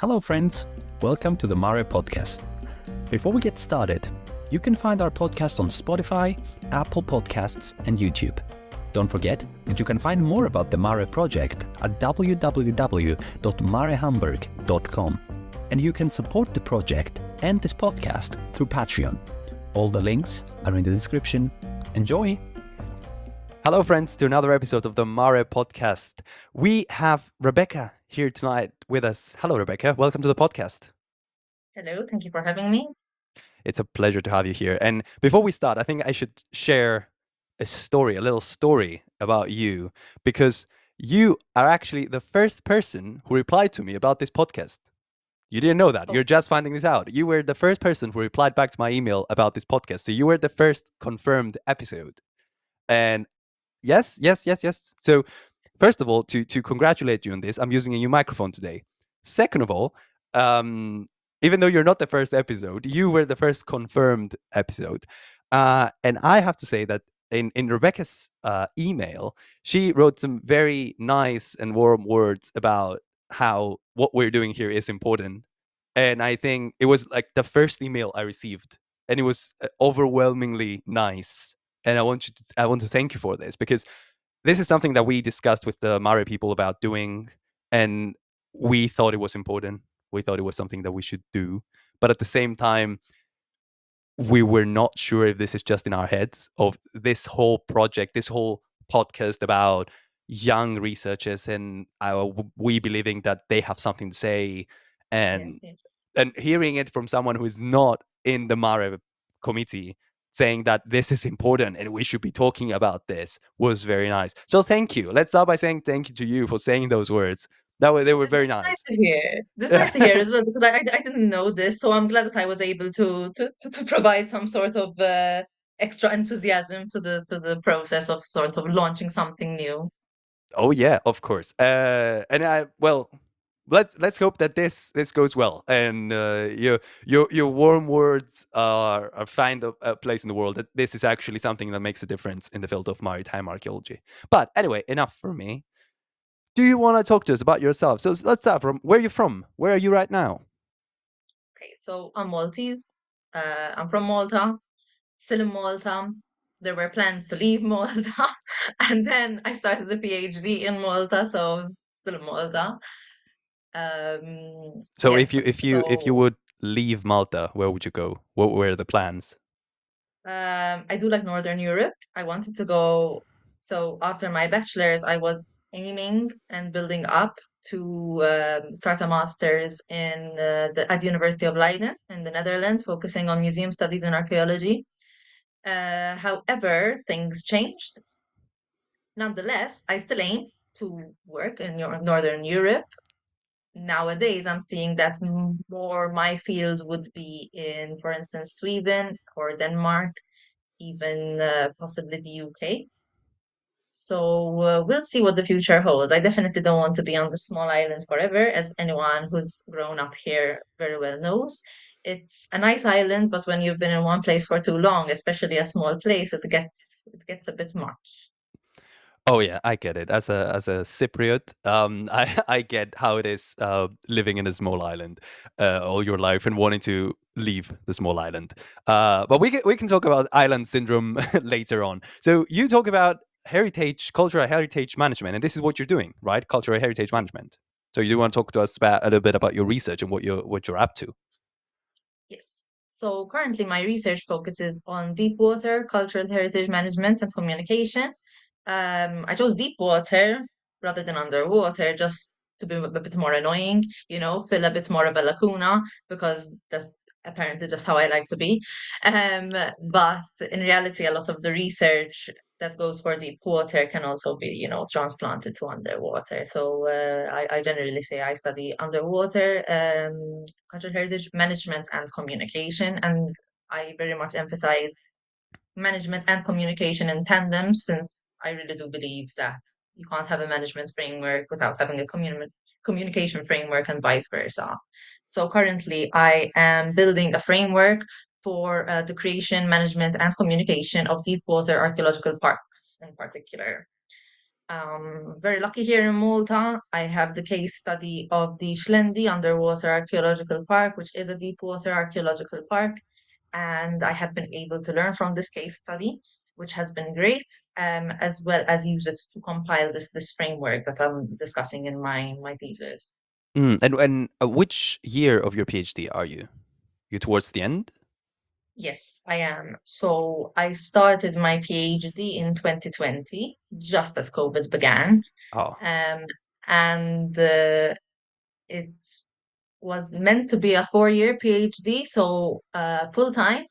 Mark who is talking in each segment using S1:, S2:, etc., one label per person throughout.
S1: Hello friends, welcome to the MARE Podcast. Before we get started, you can find our podcast on Spotify, Apple Podcasts and YouTube. Don't forget that you can find more about the MARE project at www.marehamburg.com, and you can support the project and this podcast through Patreon. All the links are in the description. Enjoy! Hello friends to another episode of the MARE Podcast. We have Rebecca here tonight with us. Hello Rebecca, welcome to the podcast.
S2: Hello, thank you for having me.
S1: It's a pleasure to have you here. And before we start, I think I should share a little story about you, because you are actually the first person who replied to me about this podcast. You didn't know that.
S2: Oh.
S1: You're just finding this out. You were the first person who replied back to my email about this podcast. So you were the first confirmed episode. And yes. So first of all, to congratulate you on this, I'm using a new microphone today. Second of all, even though you're not the first episode, you were the first confirmed episode. And I have to say that in Rebecca's email, she wrote some very nice and warm words about how what we're doing here is important. And I think it was like the first email I received, and it was overwhelmingly nice. And I want to thank you for this, because this is something that we discussed with the MARE people about doing, and we thought it was important. We thought it was something that we should do, but at the same time, we were not sure if this is just in our heads, of this whole project, this whole podcast about young researchers, and we believing that they have something to say, and
S2: Yes.
S1: and hearing it from someone who is not in the MARE committee saying that this is important and we should be talking about this was very nice. So thank you. Let's start by saying thank you to you for saying those words. They were very
S2: This is
S1: nice.
S2: nice to hear. This is nice to hear as well, because I didn't know this, so I'm glad that I was able to provide some sort of extra enthusiasm to the process of sort of launching something new.
S1: Oh yeah, of course. Let's hope that this goes well, and your warm words are find a place in the world, that this is actually something that makes a difference in the field of maritime archaeology. But anyway, enough for me. Do you want to talk to us about yourself? So let's start from where you're from. Where are you right now?
S2: Okay, so I'm Maltese. I'm from Malta, still in Malta. There were plans to leave Malta, and then I started a PhD in Malta, so still in Malta.
S1: So
S2: Yes,
S1: if you
S2: so
S1: would leave Malta, where would you go? What were the plans?
S2: I do like Northern Europe. I wanted to go. So after my bachelor's, I was aiming and building up to start a master's at the University of Leiden in the Netherlands, focusing on museum studies and archaeology. However, things changed. Nonetheless, I still aim to work in Northern Europe. Nowadays, I'm seeing that more my field would be in, for instance, Sweden or Denmark, even possibly the UK. So we'll see what the future holds. I definitely don't want to be on the small island forever, as anyone who's grown up here very well knows. It's a nice island, but when you've been in one place for too long, especially a small place, it gets a bit much.
S1: Oh yeah, I get it. As a Cypriot, I get how it is living in a small island all your life and wanting to leave the small island. But we can talk about island syndrome later on. So you talk about cultural heritage management, and this is what you're doing, right? Cultural heritage management. So you want to talk to us about a little bit about your research and what you're up to.
S2: Yes. So currently, my research focuses on deep water, cultural heritage management, and communication. I chose deep water rather than underwater just to be a bit more annoying, fill a bit more of a lacuna, because that's apparently just how I like to be. Um, but in reality, a lot of the research that goes for deep water can also be, transplanted to underwater. So I generally say I study underwater cultural heritage management and communication, and I very much emphasize management and communication in tandem, since I really do believe that you can't have a management framework without having a communication framework, and vice versa. So currently, I am building a framework for the creation, management, and communication of deep water archaeological parks in particular. Very lucky here in Malta. I have the case study of the Schlendi Underwater Archaeological Park, which is a deep water archaeological park. And I have been able to learn from this case study, which has been great, as well as use it to compile this framework that I'm discussing in my thesis.
S1: And which year of your PhD are you? You towards the end?
S2: Yes, I am. So I started my PhD in 2020, just as COVID began.
S1: Oh.
S2: Um, and it was meant to be a 4-year PhD, so full time,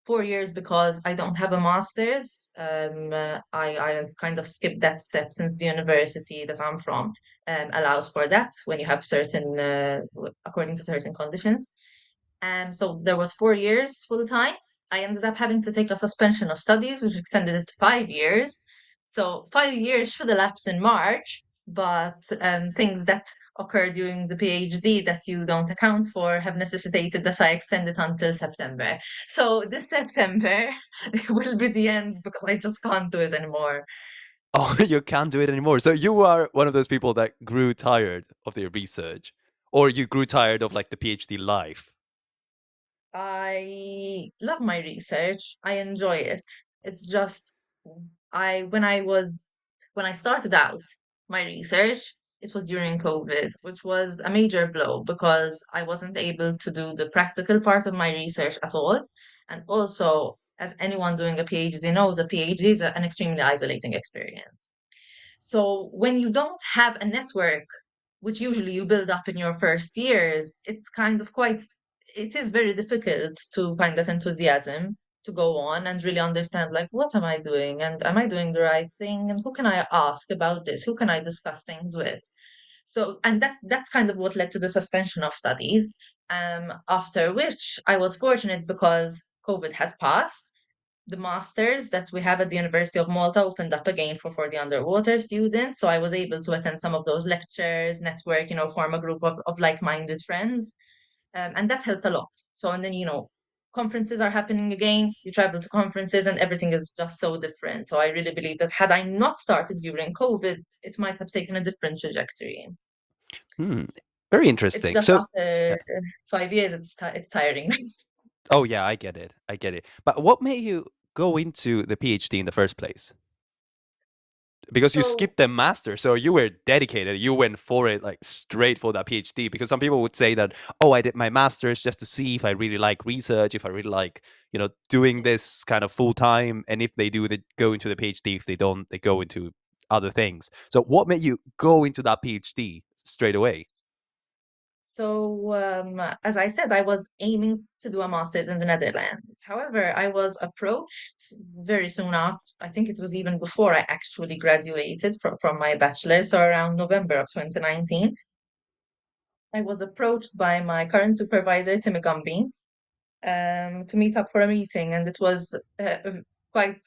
S2: 4 years because I don't have a master's. I kind of skipped that step since the university that I'm from allows for that when you have certain, according to certain conditions. So there was 4 years full time. I ended up having to take a suspension of studies, which extended it to 5 years. So 5 years should elapse in March, but things that occur during the PhD that you don't account for have necessitated that I extend it until September. So this September will be the end because I just can't do it anymore.
S1: Oh, you can't do it anymore. So you are one of those people that grew tired of their research, or you grew tired of like the PhD life.
S2: I love my research. I enjoy it. It's just I when I was when I started out my research, it was during COVID, which was a major blow because I wasn't able to do the practical part of my research at all. And also, as anyone doing a PhD knows, a PhD is an extremely isolating experience. So when you don't have a network, which usually you build up in your first years, it's kind of it is very difficult to find that enthusiasm to go on and really understand, like, what am I doing? And am I doing the right thing? And who can I ask about this? Who can I discuss things with? So, and that's kind of what led to the suspension of studies. After which I was fortunate because COVID had passed, the masters that we have at the University of Malta opened up again for the underwater students. So I was able to attend some of those lectures, network, form a group of like-minded friends. And that helped a lot. So, and then, conferences are happening again. You travel to conferences and everything is just so different. So I really believe that had I not started during COVID, it might have taken a different trajectory.
S1: Hmm. Very
S2: It's
S1: interesting.
S2: just
S1: So, yeah.
S2: after 5 years, it's tiring.
S1: Oh yeah, I get it. I get it. But what made you go into the PhD in the first place? Because you
S2: So
S1: skipped the master, so you were dedicated. You went for it like straight for that PhD. Because some people would say that, oh, I did my master's just to see if I really like research, if I really like, doing this kind of full time. And if they do, they go into the PhD. If they don't, they go into other things. So what made you go into that PhD straight away?
S2: as I said, I was aiming to do a master's in the Netherlands. However, I was approached very soon after, I think it was even before I actually graduated from my bachelor, so around November of 2019. I was approached by my current supervisor, Timmy Gumby, to meet up for a meeting, and it was quite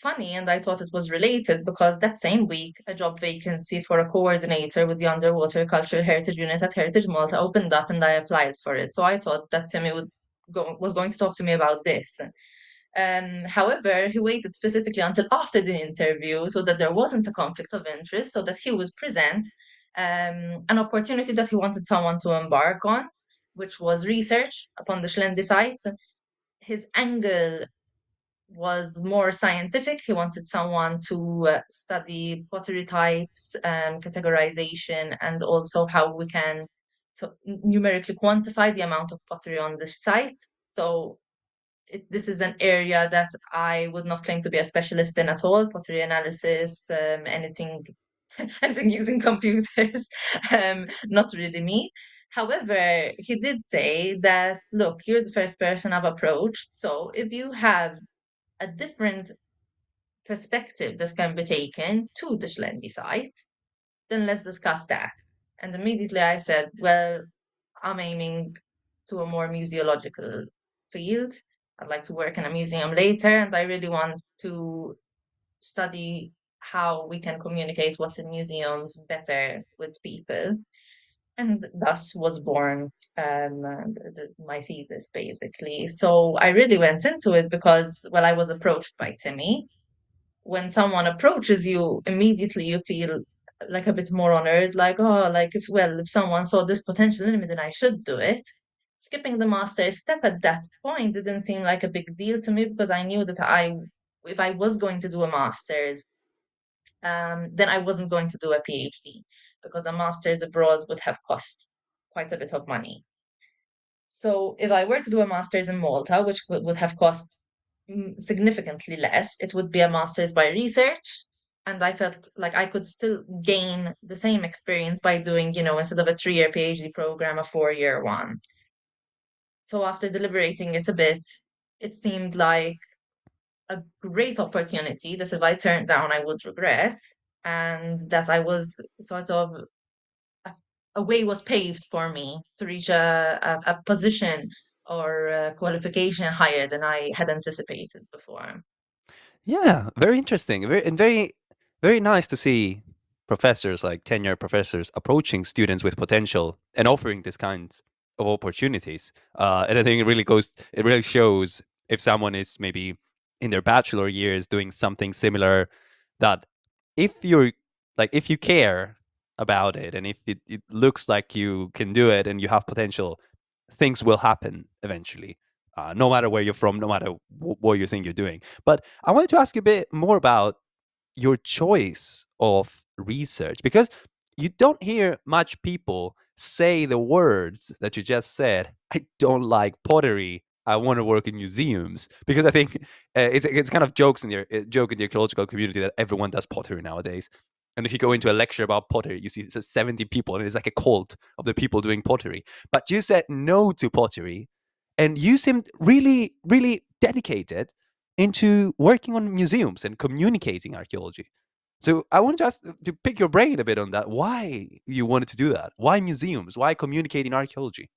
S2: funny. And I thought it was related because that same week, a job vacancy for a coordinator with the Underwater Cultural Heritage Unit at Heritage Malta opened up, and I applied for it. So I thought that Timmy was going to talk to me about this. However, he waited specifically until after the interview so that there wasn't a conflict of interest, so that he would present an opportunity that he wanted someone to embark on, which was research upon the Schlendi site. His angle was more scientific. He wanted someone to study pottery types, categorization, and also how we can numerically quantify the amount of pottery on the site. So this is an area that I would not claim to be a specialist in at all. Pottery analysis, anything, anything using computers, not really me. However, he did say that, look, you're the first person I've approached. So if you have a different perspective that can be taken to the Schlendi site, then let's discuss that. And immediately I said, well, I'm aiming to a more museological field. I'd like to work in a museum later, and I really want to study how we can communicate what's in museums better with people. And thus was born my thesis, basically. So I really went into it because, well, I was approached by Timmy. when someone approaches you, immediately you feel like a bit more honored, like, oh, like if someone saw this potential in me, then I should do it. Skipping the master's step at that point didn't seem like a big deal to me because I knew that if I was going to do a master's, then I wasn't going to do a PhD because a master's abroad would have cost quite a bit of money. So if I were to do a master's in Malta, which would have cost significantly less, it would be a master's by research. And I felt like I could still gain the same experience by doing, instead of a 3-year PhD program, a 4-year one. So after deliberating it a bit, it seemed like a great opportunity that if I turned down, I would regret, and that I was sort of a, a way was paved for me to reach a position or a qualification higher than I had anticipated before.
S1: Yeah, very interesting. Very nice to see professors like tenure professors approaching students with potential and offering this kind of opportunities. And I think it really shows if someone is maybe in their bachelor years doing something similar, that if you're if you care about it, and if it looks like you can do it and you have potential, things will happen eventually, no matter where you're from, no matter what you think you're doing. But I wanted to ask you a bit more about your choice of research, because you don't hear much people say the words that you just said. I don't like pottery. I want to work in museums, because I think it's kind of joke in the archaeological community that everyone does pottery nowadays. And if you go into a lecture about pottery, you see it's 70 people, and it's like a cult of the people doing pottery. But you said no to pottery, and you seemed really, really dedicated into working on museums and communicating archaeology. So I wanted to ask to pick your brain a bit on that. Why you wanted to do that? Why museums? Why communicating archaeology?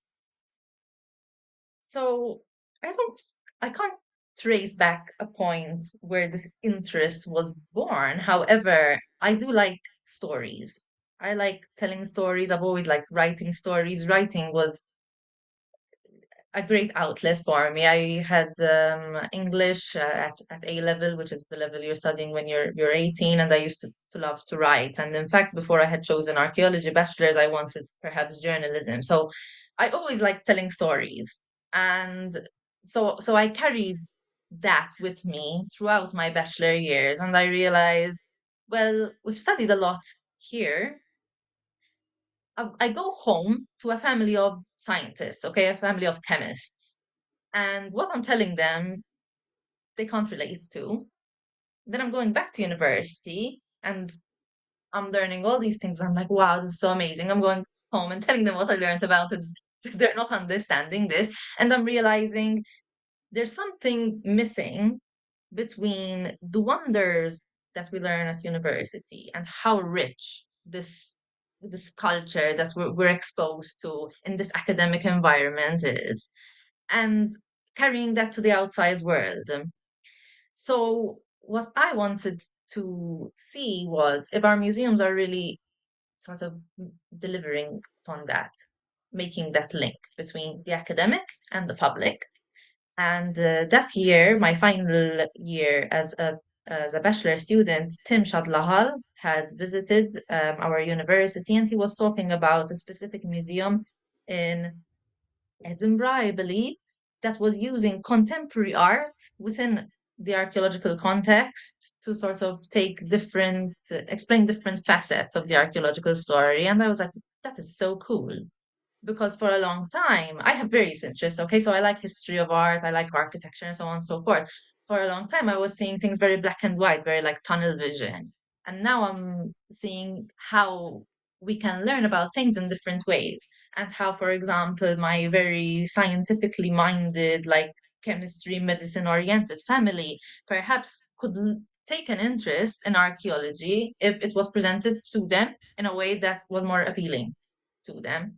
S2: So I don't, I can't trace back a point where this interest was born. However, I do like stories. I like telling stories. I've always liked writing stories. Writing was a great outlet for me. I had English at A level, which is the level you're studying when you're 18, and I used to love to write. And in fact, before I had chosen archaeology bachelor's, I wanted perhaps journalism. So I always liked telling stories, and so I carried that with me throughout my bachelor years, and I realized, well, we've studied a lot here. I go home to a family of scientists, okay, a family of chemists. And what I'm telling them, they can't relate to. Then I'm going back to university and I'm learning all these things. I'm like, wow, this is so amazing. I'm going home and telling them what I learned about it. They're not understanding this. And I'm realizing there's something missing between the wonders that we learn at university and how rich this culture that we're exposed to in this academic environment is, and carrying that to the outside world. So what I wanted to see was if our museums are really sort of delivering on that, making that link between the academic and the public. And that year, my final year as a bachelor student, Tim Shadlahal had visited our university, and he was talking about a specific museum in Edinburgh, I believe, that was using contemporary art within the archaeological context to sort of explain different facets of the archaeological story. And I was like, that is so cool, because for a long time I have various interests. Okay, so I like history of art, I like architecture, and so on and so forth. For a long time, I was seeing things very black and white, very like tunnel vision. And now I'm seeing how we can learn about things in different ways, and how, for example, my very scientifically minded, like chemistry, medicine oriented family perhaps could take an interest in archaeology if it was presented to them in a way that was more appealing to them.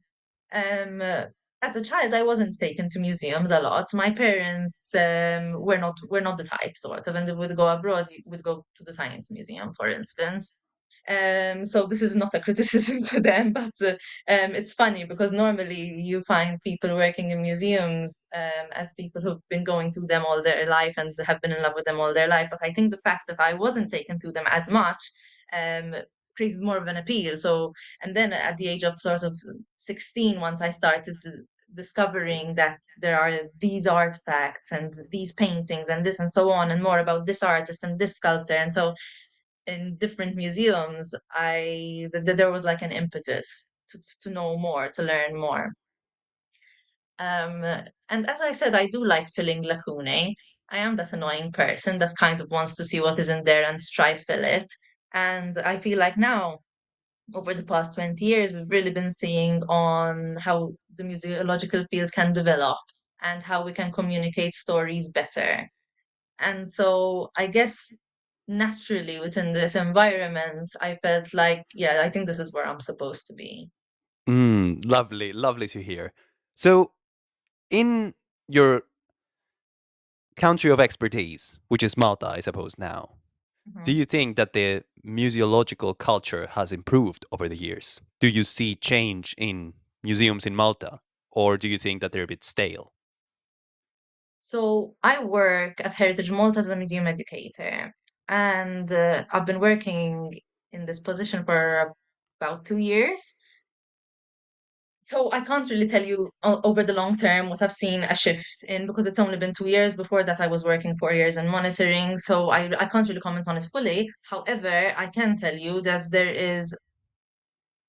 S2: um, uh, as a child, I wasn't taken to museums a lot. My parents were not the type, sort of, and they would go abroad. Would go to the science museum, for instance. So this is not a criticism to them, but it's funny because normally you find people working in museums as people who've been going to them all their life and have been in love with them all their life. But I think the fact that I wasn't taken to them as much um, created more of an appeal. So, and then at the age of sort of 16, once I started discovering that there are these artifacts and these paintings and this and so on, and more about this artist and this sculptor, and so in different museums, there was like an impetus to know more, to learn more. Um, and as I said, I do like filling lacunae. I am that annoying person that kind of wants to see what is in there and try fill it. And I feel like now, over the past 20 years, we've really been seeing on how the museological field can develop and how we can communicate stories better. And so I guess naturally within this environment, I felt like, yeah, I think this is where I'm supposed to be.
S1: Lovely, lovely to hear. So, in your country of expertise, which is Malta, I suppose now, do
S2: Mhm.
S1: you think that the museological culture has improved over the years? Do you see change in museums in Malta, or do you think that they're a bit stale?
S2: So I work at Heritage Malta as a museum educator, and I've been working in this position for about 2 years. So I can't really tell you over the long term what I've seen a shift in because it's only been 2 years. Before that, I was working 4 years in monitoring, so I can't really comment on it fully. However, I can tell you that there is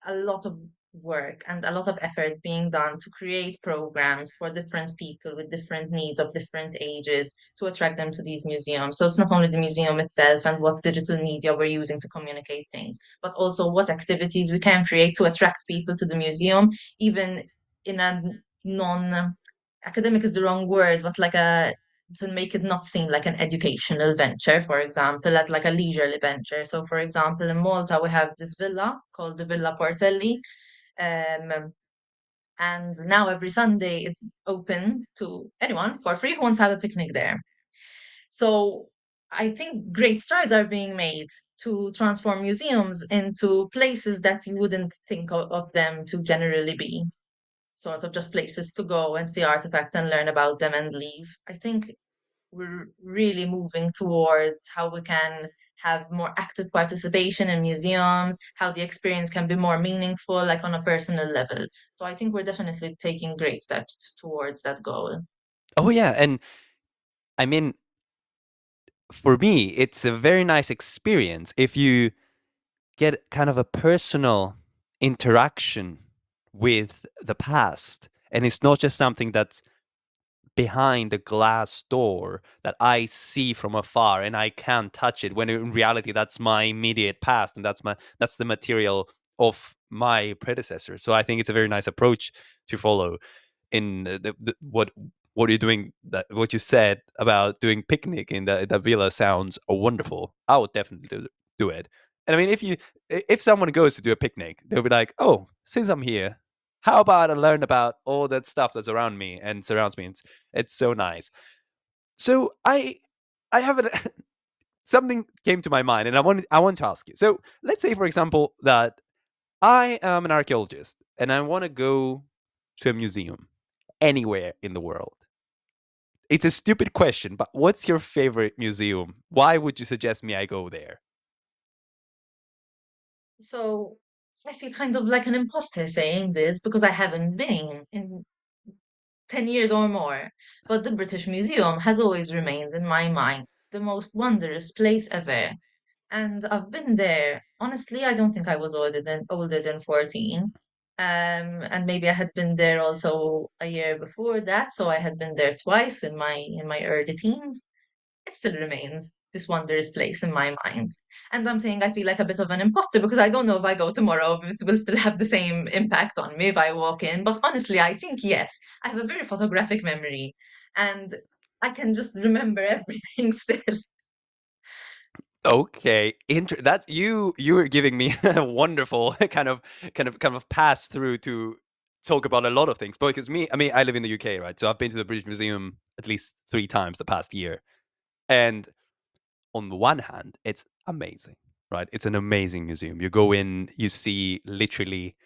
S2: a lot of work and a lot of effort being done to create programs for different people with different needs of different ages to attract them to these museums. So it's not only the museum itself and what digital media we're using to communicate things, but also what activities we can create to attract people to the museum, even in a non academic is the wrong word, but like a to make it not seem like an educational venture, for example, as like a leisurely venture. So, for example, in Malta, we have this villa called the Villa Portelli. Um, and now every Sunday it's open to anyone for free who wants to have a picnic there. So I think great strides are being made to transform museums into places that you wouldn't think of them to generally be sort of just places to go and see artifacts and learn about them and leave. I think we're really moving towards how we can have more active participation in museums, how the experience can be more meaningful, like on a personal level. So I think we're definitely taking great steps towards that goal.
S1: Oh, yeah. And I mean, for me, it's a very nice experience if you get kind of a personal interaction with the past. And it's not just something that's behind a glass door that I see from afar and I can't touch it when in reality that's my immediate past and that's the material of my predecessor. So I think it's a very nice approach to follow in what you're doing, that what you said about doing picnic in the villa sounds wonderful. I would definitely do it. And I mean, if someone goes to do a picnic, they'll be like, oh, since I'm here, how about I learn about all that stuff that's around me and surrounds me? It's so nice. So I have something came to my mind, and I want to ask you. So let's say, for example, that I am an archaeologist and I want to go to a museum anywhere in the world. It's a stupid question, but what's your favorite museum? Why would you suggest me I go there?
S2: So I feel kind of like an imposter saying this because I haven't been in 10 years or more. But the British Museum has always remained in my mind the most wondrous place ever. And I've been there. Honestly, I don't think I was older than 14. And maybe I had been there also a year before that, so I had been there twice in my early teens. It still remains this wondrous place in my mind. And I'm saying I feel like a bit of an imposter because I don't know if I go tomorrow if it will still have the same impact on me if I walk in. But honestly, I think yes. I have a very photographic memory and I can just remember everything still.
S1: Okay, that's you were giving me a wonderful kind of pass through to talk about a lot of things. Because me, I mean, I live in the UK, right? So I've been to the British Museum at least 3 times the past year, and on the one hand, it's amazing. right? It's an amazing museum. You go in, you see literally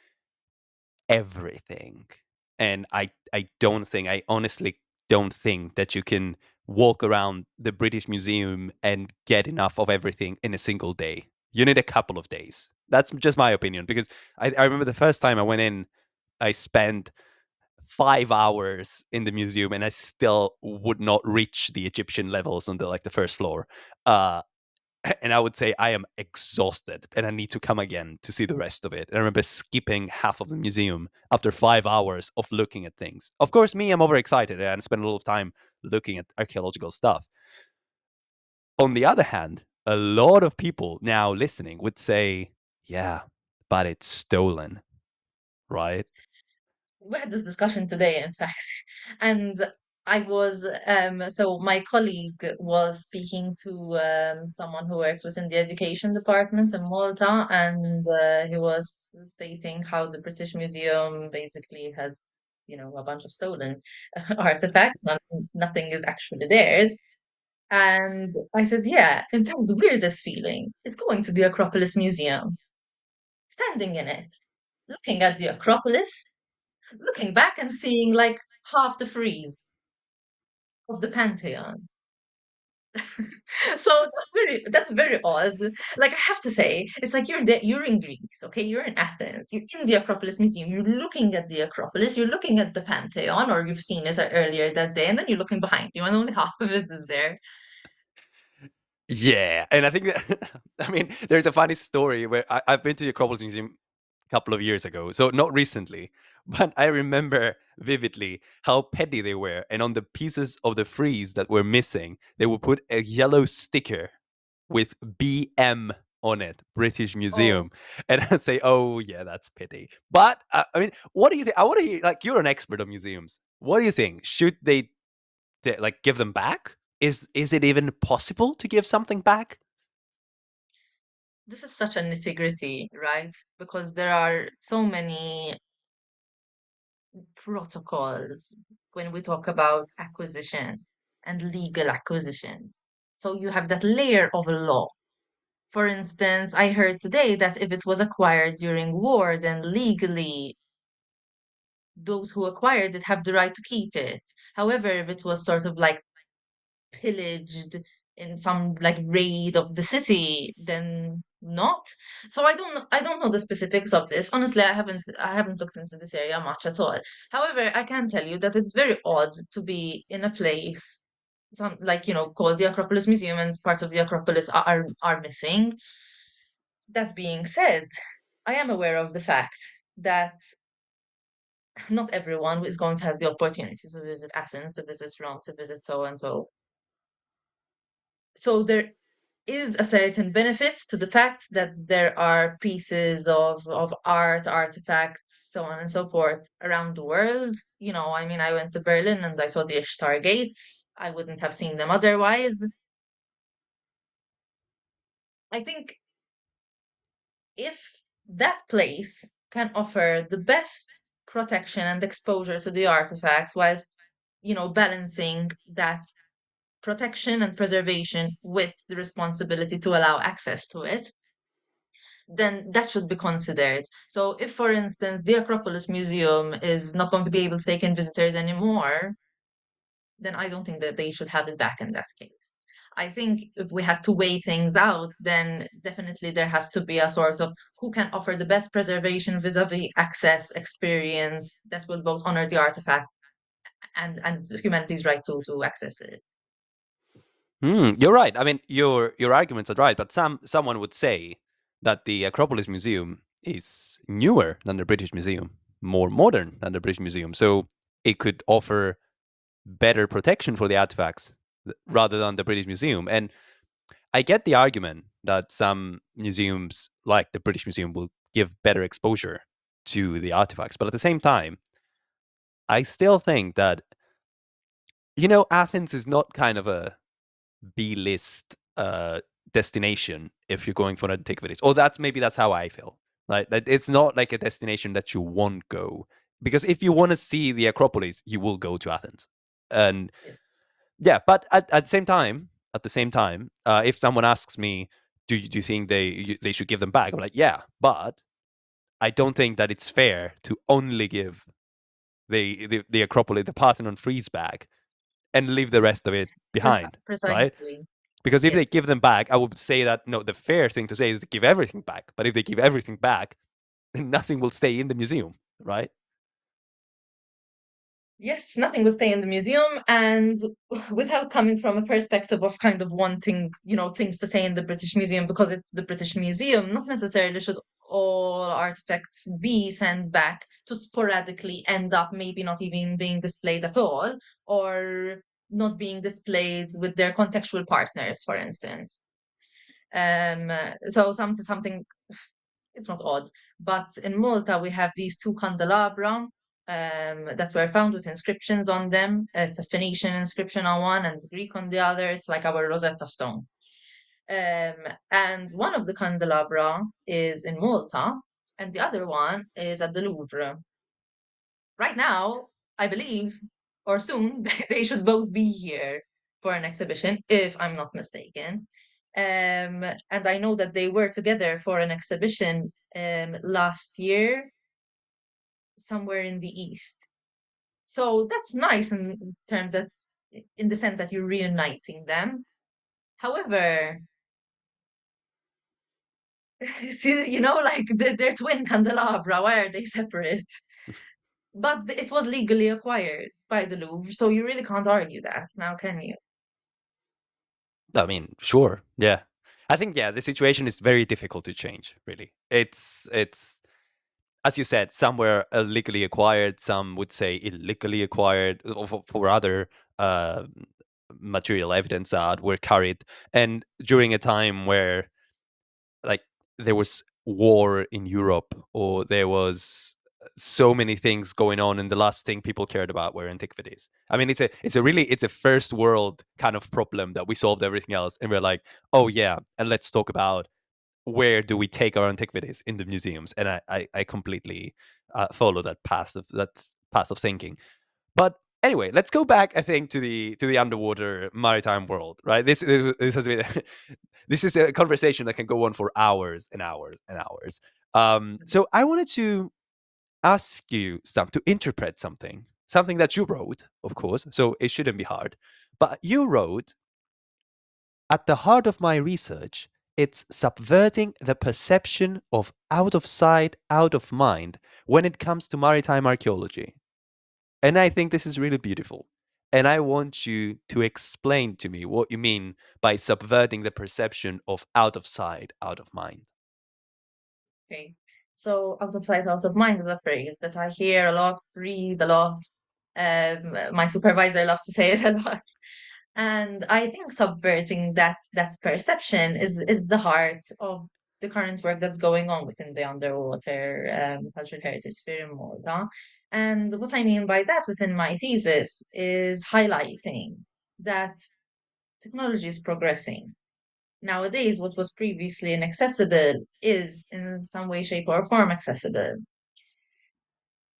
S1: everything. And I don't think, I honestly don't think that you can walk around the British Museum and get enough of everything in a single day. You need a couple of days. That's just my opinion, because I remember the first time I went in, I spent 5 hours in the museum and I still would not reach the Egyptian levels on the like the first floor. Uh, and I would say I am exhausted and I need to come again to see the rest of it. And I remember skipping half of the museum after 5 hours of looking at things. Of course, me, I'm overexcited and spend a lot of time looking at archaeological stuff. On the other hand, a lot of people now listening would say, yeah, but it's stolen, right?
S2: We had this discussion today, in fact, and I was so my colleague was speaking to someone who works within the education department in Malta, and he was stating how the British Museum basically has, a bunch of stolen artifacts. Nothing is actually theirs. And I said, yeah, in fact, the weirdest feeling is going to the Acropolis Museum, standing in it, looking at the Acropolis, looking back and seeing like half the frieze of the Pantheon. So that's very odd. Like I have to say, it's like you're there, you're in Greece, okay? You're in Athens, you're in the Acropolis Museum, you're looking at the Acropolis, you're looking at the Pantheon, or you've seen it earlier that day, and then you're looking behind you, and only half of it is there.
S1: Yeah, and I think that I mean, there's a funny story where I've been to the Acropolis Museum a couple of years ago, so not recently, but I remember vividly how petty they were. And on the pieces of the frieze that were missing, they would put a yellow sticker with BM on it, British
S2: Oh,
S1: Museum, and I'd say, "Oh yeah, that's petty." But I mean, what do you think? I want to hear. Like, you're an expert on museums. What do you think? Should they like give them back? Is it even possible to give something back?
S2: this is such a nitty-gritty, right? Because there are so many protocols when we talk about acquisition and legal acquisitions. So you have that layer of law. For instance, I heard today that if it was acquired during war, then legally those who acquired it have the right to keep it. However, if it was sort of like pillaged in some like raid of the city, then not. So I don't know the specifics of this. Honestly, I haven't looked into this area much at all. However, I can tell you that it's very odd to be in a place some like called the Acropolis Museum, and parts of the Acropolis are missing. That being said, I am aware of the fact that not everyone is going to have the opportunity to visit Athens, to visit Rome, to visit so and so. So there is a certain benefit to the fact that there are pieces of art, artifacts, so on and so forth around the world. I mean, I went to Berlin and I saw the Ishtar Gates. I wouldn't have seen them otherwise. I think if that place can offer the best protection and exposure to the artifact whilst, balancing that protection and preservation with the responsibility to allow access to it, then that should be considered. So, if, for instance, the Acropolis Museum is not going to be able to take in visitors anymore, then I don't think that they should have it back in that case. I think if we had to weigh things out, then definitely there has to be a sort of who can offer the best preservation vis-a-vis access experience that will both honor the artifact and humanity's right to access it.
S1: You're right. I mean, your arguments are right, but someone would say that the Acropolis Museum is newer than the British Museum, more modern than the British Museum, so it could offer better protection for the artifacts rather than the British Museum. And I get the argument that some museums, like the British Museum, will give better exposure to the artifacts, but at the same time, I still think that Athens is not kind of a B list destination if you're going for antiquities. Or that's how I feel. Like that it's not like a destination that you won't go. Because if you want to see the Acropolis, you will go to Athens. And
S2: Yes.
S1: yeah, but at the same time, if someone asks me, do you think they should give them back? I'm like, yeah, but I don't think that it's fair to only give the Acropolis, the Parthenon frieze back, and leave the rest of it behind, right?
S2: Precisely.
S1: Because if
S2: Yes.
S1: they give them back, I would say that no, the fair thing to say is to give everything back. But if they give everything back, then nothing will stay in the museum, right?
S2: Yes, nothing will stay in the museum, and without coming from a perspective of kind of wanting, things to stay in the British Museum because it's the British Museum, not necessarily should all artifacts be sent back to sporadically end up maybe not even being displayed at all, or not being displayed with their contextual partners, for instance. So something it's not odd, but in Malta we have these two candelabra that were found with inscriptions on them. It's a Phoenician inscription on one and Greek on the other. It's like our Rosetta Stone. Um, and one of the candelabra is in Malta, and the other one is at the Louvre. Right now, I believe, or soon, they should both be here for an exhibition, if I'm not mistaken. And I know that they were together for an exhibition last year somewhere in the east. So that's nice in the sense that you're reuniting them. However, see, like they're twin candelabra. Why are they separate? But it was legally acquired by the Louvre, so you really can't argue that now, can you?
S1: I mean, sure, yeah. I think yeah, the situation is very difficult to change. Really, it's as you said, some were illegally acquired, some would say illegally acquired for other uh, material evidence that were carried, and during a time where like there was war in Europe or there was so many things going on, and the last thing people cared about were antiquities. I mean, it's a first world kind of problem that we solved everything else, and we're like, oh yeah, and let's talk about where do we take our antiquities in the museums. And I completely follow that path of thinking. But anyway, let's go back. I think to the underwater maritime world, right? This has been this is a conversation that can go on for hours and hours and hours.
S2: Mhm.
S1: So I wanted to ask you some to interpret something that you wrote, of course. So it shouldn't be hard, but you wrote at the heart of my research. It's subverting the perception of out of sight, out of mind when it comes to maritime archaeology. And I think this is really beautiful. And I want you to explain to me what you mean by subverting the perception of out of sight, out of mind.
S2: Okay. So out of sight, out of mind is a phrase that I hear a lot, read a lot. My supervisor loves to say it a lot. And I think subverting that perception is the heart of the current work that's going on within the underwater cultural heritage sphere in Malta. And what I mean by that within my thesis is highlighting that technology is progressing. Nowadays, what was previously inaccessible is in some way, shape, or form accessible.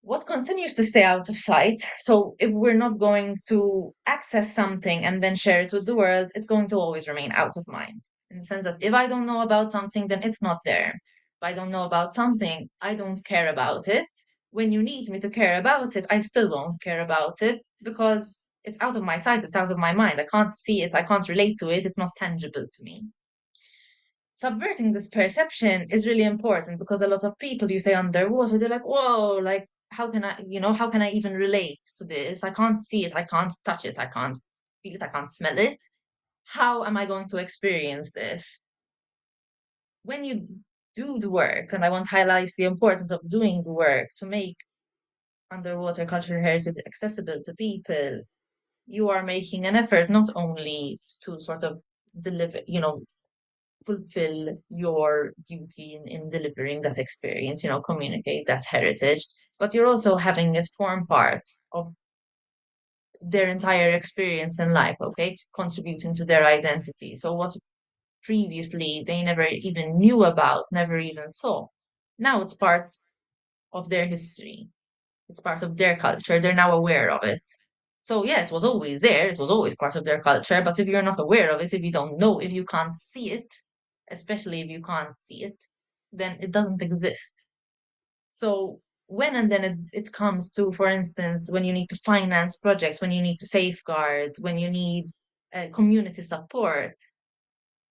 S2: What continues to stay out of sight? So, if we're not going to access something and then share it with the world, it's going to always remain out of mind. In the sense that if I don't know about something, then it's not there. If I don't know about something, I don't care about it. When you need me to care about it, I still won't care about it because it's out of my sight, it's out of my mind. I can't see it, I can't relate to it, it's not tangible to me. Subverting this perception is really important because a lot of people you say underwater, they're like, whoa, like how can I even relate to this? I can't see it, I can't touch it, I can't feel it, I can't smell it. How am I going to experience this? When you do the work, and I want to highlight the importance of doing the work to make underwater cultural heritage accessible to people, you are making an effort not only to sort of deliver, fulfill your duty in delivering that experience, communicate that heritage, but you're also having it form part of their entire experience in life, okay? Contributing to their identity. So what previously they never even knew about, never even saw. Now it's part of their history. It's part of their culture. They're now aware of it. So yeah, it was always there. It was always part of their culture. But if you're not aware of it, if you don't know, if you can't see it, especially if you can't see it, then it doesn't exist. So when and then it comes to, for instance, when you need to finance projects, when you need to safeguard, when you need community support,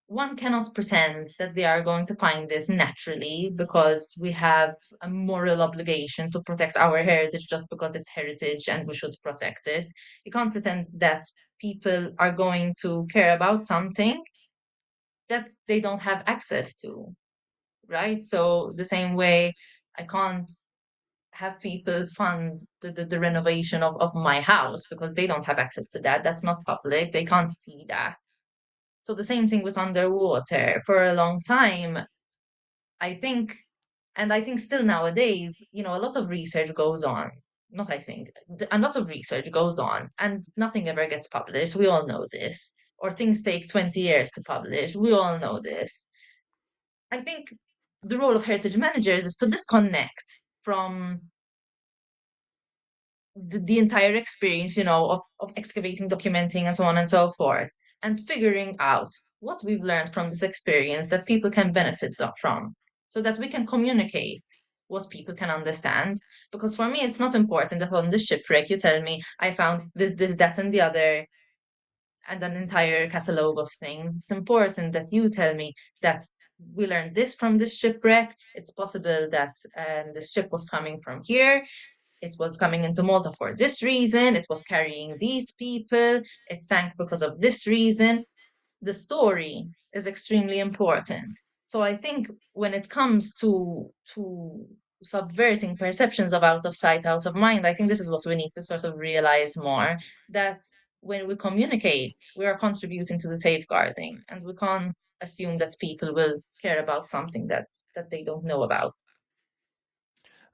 S2: one cannot pretend that they are going to find it naturally because we have a moral obligation to protect our heritage just because it's heritage and we should protect it. You can't pretend that people are going to care about something that they don't have access to, right? So the same way, I can't have people fund the renovation of my house because they don't have access to that. That's not public. They can't see that. So the same thing with underwater. For a long time, I think, and I think still nowadays, a lot of research goes on. Not I think, a lot of research goes on and nothing ever gets published. We all know this. Or things take 20 years to publish. We all know this. I think the role of heritage managers is to disconnect from the entire experience, of excavating, documenting, and so on and so forth, and figuring out what we've learned from this experience that people can benefit from, so that we can communicate what people can understand. Because for me, it's not important that on the shipwreck you tell me I found this, that, and the other, and an entire catalog of things. It's important that you tell me that we learned this from this shipwreck. It's possible that the ship was coming from here, it was coming into Malta for this reason, it was carrying these people, it sank because of this reason. The story is extremely important. So I think when it comes to subverting perceptions of out of sight, out of mind, I think this is what we need to sort of realize more, that when we communicate, we are contributing to the safeguarding, and we can't assume that people will care about something that they don't know about.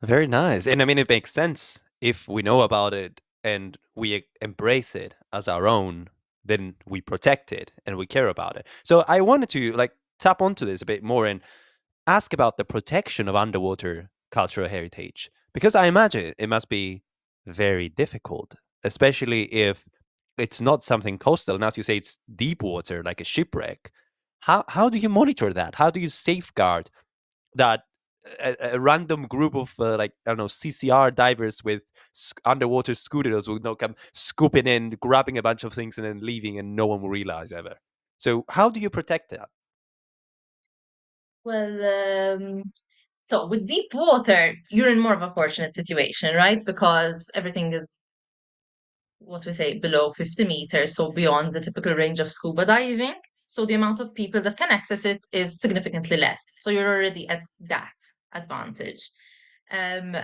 S1: Very nice. And I mean, it makes sense if we know about it and we embrace it as our own, then we protect it and we care about it. So I wanted to like tap onto this a bit more and ask about the protection of underwater cultural heritage because I imagine it must be very difficult, especially if it's not something coastal and as you say it's deep water like a shipwreck. How do you monitor that? How do you safeguard that a random group of like I don't know CCR divers with underwater scooters will not come scooping in, grabbing a bunch of things, and then leaving, and no one will realize ever. So how do you protect that?
S2: Well, so with deep water, you're in more of a fortunate situation, right? Because everything is what we say below 50 meters, so beyond the typical range of scuba diving. So the amount of people that can access it is significantly less. So you're already at that advantage. Um,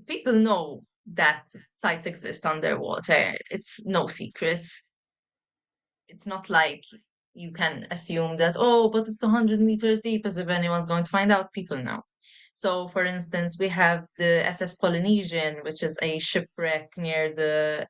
S2: People know that sites exist underwater. It's no secret. It's not like you can assume that, oh, but it's 100 meters deep, as if anyone's going to find out. People know. So, for instance, we have the SS Polynesian, which is a shipwreck near the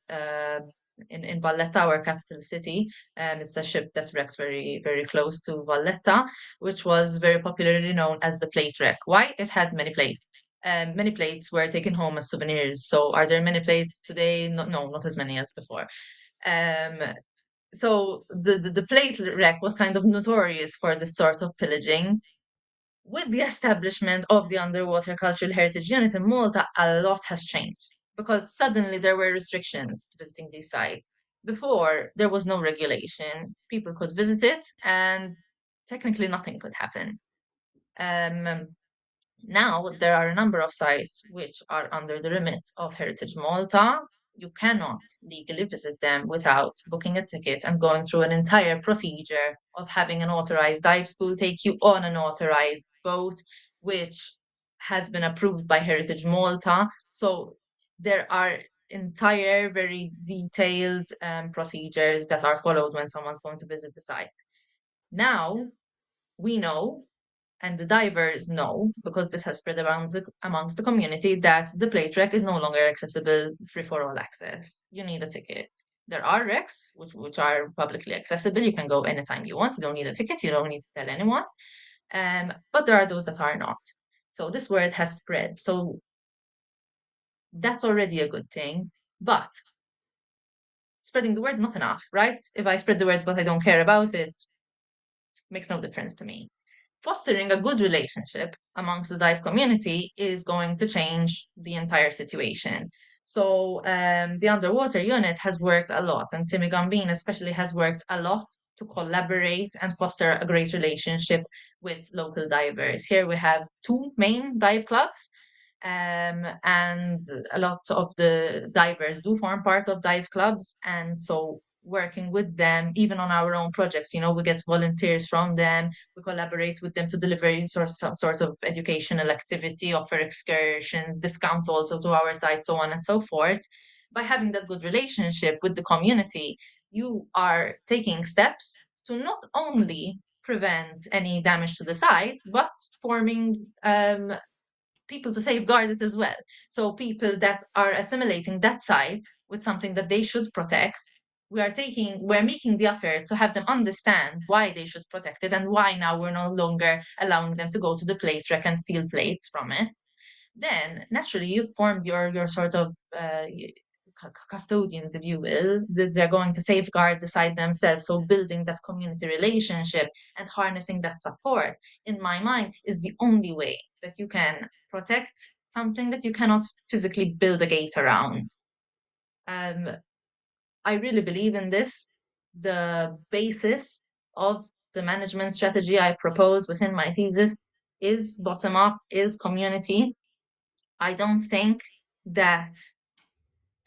S2: in Valletta, our capital city. It's a ship that wrecked very, very close to Valletta, which was very popularly known as the plate wreck. Why? It had many plates. Many plates were taken home as souvenirs. So, are there many plates today? No, no, not as many as before. Um, so the plate wreck was kind of notorious for this sort of pillaging. With the establishment of the Underwater Cultural Heritage Unit in Malta, a lot has changed because suddenly there were restrictions to visiting these sites. Before, there was no regulation. People could visit it, and technically nothing could happen. Um, Now, there are a number of sites which are under the remit of Heritage Malta. You cannot legally visit them without booking a ticket and going through an entire procedure of having an authorized dive school take you on an authorized boat, which has been approved by Heritage Malta. So there are entire, very detailed procedures that are followed when someone's going to visit the site. Now, we know and the divers know, because this has spread around amongst the community, that the plate wreck is no longer accessible free for all access. You need a ticket. There are wrecks which are publicly accessible. You can go anytime you want. You don't need a ticket. You don't need to tell anyone. But there are those that are not. So this word has spread. So that's already a good thing. But spreading the word's not enough, right? If I spread the words but I don't care about it, makes no difference to me. fostering a good relationship amongst the dive community is going to change the entire situation. So the underwater unit has worked a lot, and Timmy Gambin especially has worked a lot to collaborate and foster a great relationship with local divers. Here we have two main dive clubs, and a lot of the divers do form part of dive clubs, and so working with them, even on our own projects, we get volunteers from them, we collaborate with them to deliver some sort of educational activity, offer excursions, discounts also to our site, so on and so forth. By having that good relationship with the community, you are taking steps to not only prevent any damage to the site, but forming people to safeguard it as well. So people that are assimilating that site with something that they should protect, we're making the effort to have them understand why they should protect it and why now we're no longer allowing them to go to the plate wreck and steal plates from it. Then naturally you've formed your sort of custodians, if you will, that they're going to safeguard the site themselves. So building that community relationship and harnessing that support, in my mind, is the only way that you can protect something that you cannot physically build a gate around. Um, I really believe in this. The basis of the management strategy I propose within my thesis is bottom up, is community. I don't think that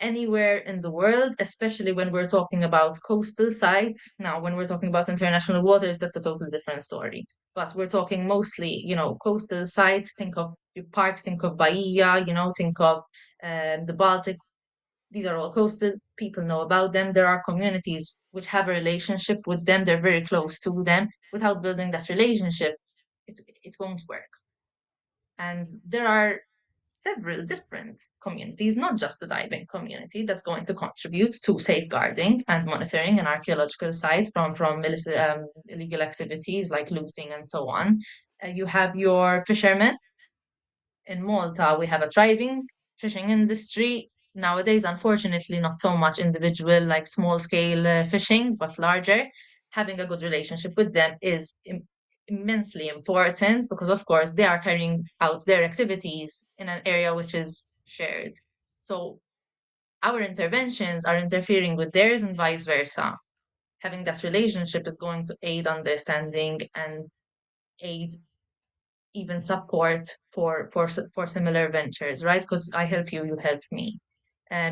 S2: anywhere in the world, especially when we're talking about coastal sites. Now, when we're talking about international waters, that's a totally different story. But we're talking mostly, coastal sites. Think of your parks, think of Bahia, think of the Baltic. These are all coastal. People know about them. There are communities which have a relationship with them. They're very close to them. Without building that relationship, it won't work. And there are several different communities, not just the diving community, that's going to contribute to safeguarding and monitoring an archaeological site from illegal activities like looting and so on. You have your fishermen. In Malta, we have a thriving fishing industry. Nowadays, unfortunately, not so much individual, like small scale fishing, but larger. Having a good relationship with them is immensely important because, of course, they are carrying out their activities in an area which is shared. So, our interventions are interfering with theirs and vice versa. Having that relationship is going to aid understanding and aid even support for similar ventures, right? Because I help you, you help me.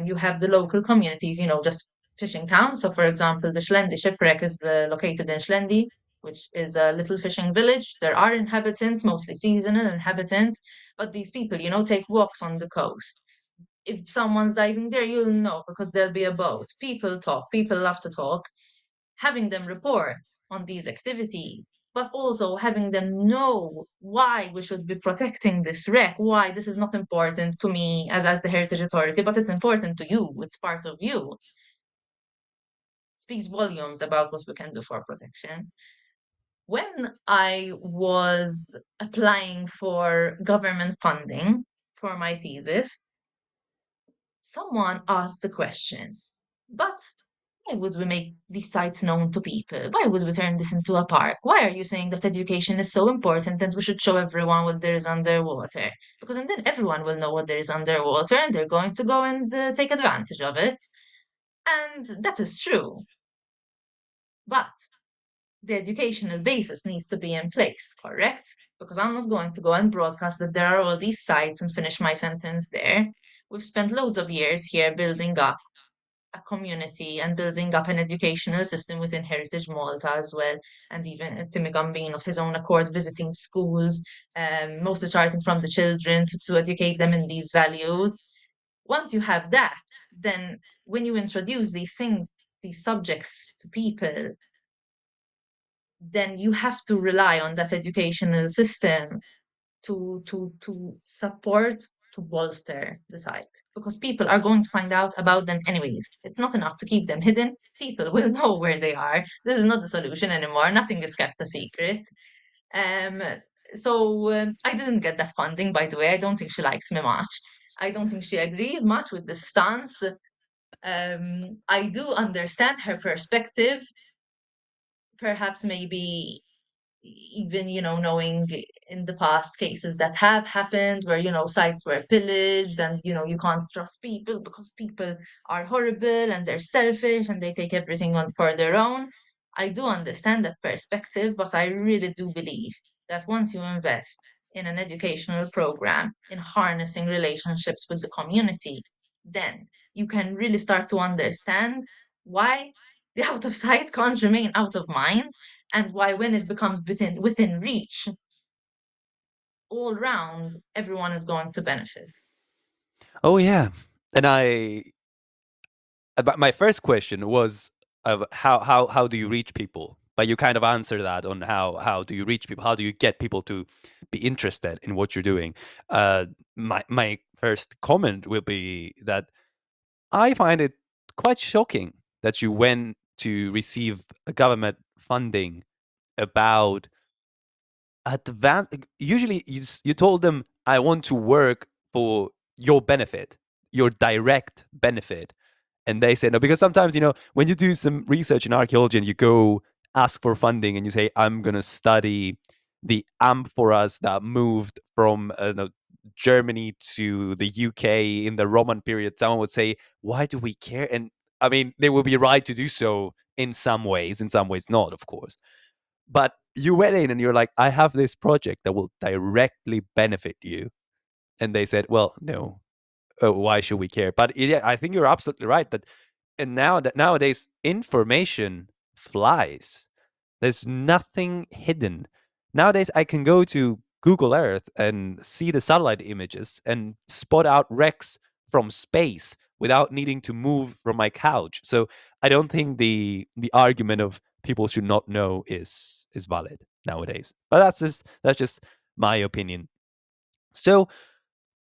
S2: You have the local communities, just fishing towns. So, for example, the Shlendi shipwreck is located in Shlendi, which is a little fishing village. There are inhabitants, mostly seasonal inhabitants, but these people, take walks on the coast. If someone's diving there, you'll know because there'll be a boat. People talk, people love to talk. Having them report on these activities, but also having them know why we should be protecting this wreck, why this is not important to me as the Heritage Authority, but it's important to you, it's part of you, speaks volumes about what we can do for protection. When I was applying for government funding for my thesis, someone asked the question, but why would we make these sites known to people? Why would we turn this into a park? Why are you saying that education is so important and we should show everyone what there is underwater? Because and then everyone will know what there is underwater and they're going to go and take advantage of it. And that is true. But the educational basis needs to be in place, correct? Because I'm not going to go and broadcast that there are all these sites and finish my sentence there. We've spent loads of years here building up a community and building up an educational system within Heritage Malta as well, and even Timigam being of his own accord visiting schools, mostly starting from the children to educate them in these values. Once you have that, then when you introduce these things, these subjects to people, then you have to rely on that educational system to support, to bolster the site, because people are going to find out about them anyways. It's not enough to keep them hidden. People will know where they are. This is not the solution anymore. Nothing is kept a secret. Um, so I didn't get that funding, by the way. I don't think she liked me much. I don't think she agreed much with the stance. I do understand her perspective. Perhaps maybe even, knowing in the past cases that have happened where, sites were pillaged and, you can't trust people because people are horrible and they're selfish and they take everything on for their own. I do understand that perspective, but I really do believe that once you invest in an educational program, in harnessing relationships with the community, then you can really start to understand why the out of sight can't remain out of mind, and why when it becomes within reach, all round, everyone is going to benefit.
S1: Oh yeah, and but my first question was how do you reach people? But you kind of answer that on how do you reach people? How do you get people to be interested in what you're doing? My first comment will be that I find it quite shocking that you went to receive a government funding about advanced. Usually, you told them, "I want to work for your benefit, your direct benefit," and they say no, because sometimes when you do some research in archaeology and you go ask for funding and you say, "I'm gonna study the amphoras that moved from no, Germany to the UK in the Roman period," someone would say, "Why do we care?" And I mean, they will be right to do so in some ways not, of course. But you went in and you're like, "I have this project that will directly benefit you," and they said, "Well, no, why should we care?" But yeah, I think you're absolutely right that, and now that nowadays information flies. There's nothing hidden. Nowadays, I can go to Google Earth and see the satellite images and spot out wrecks from space without needing to move from my couch. So I don't think the argument of people should not know is valid nowadays. But that's just my opinion. So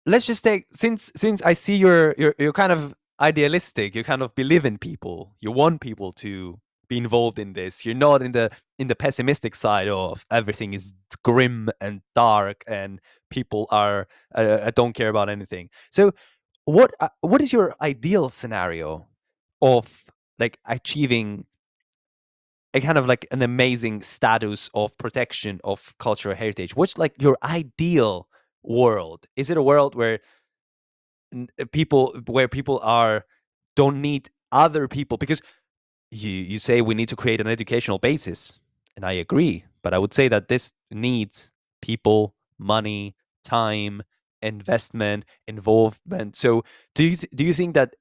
S1: let's just take, since I see you're kind of idealistic, you kind of believe in people, you want people to be involved in this. You're not in the pessimistic side of everything is grim and dark and people are don't care about anything. So what is your ideal scenario of like achieving a kind of like an amazing status of protection of cultural heritage? What's like your ideal world? Is it a world where people are don't need other people? Because you say we need to create an educational basis, and I agree, but I would say that this needs people, money, time, investment, involvement. So do you think that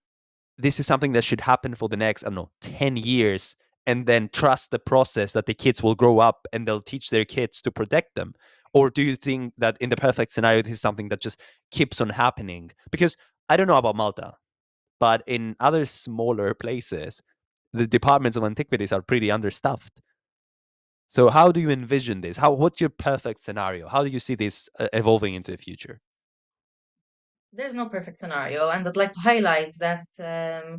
S1: this is something that should happen for the next, I don't know, 10 years, and then trust the process that the kids will grow up and they'll teach their kids to protect them? Or do you think that in the perfect scenario this is something that just keeps on happening? Because I don't know about Malta, but in other smaller places, the departments of antiquities are pretty understaffed. So how do you envision this? What's your perfect scenario? How do you see this evolving into the future?
S2: There's no perfect scenario, and I'd like to highlight that,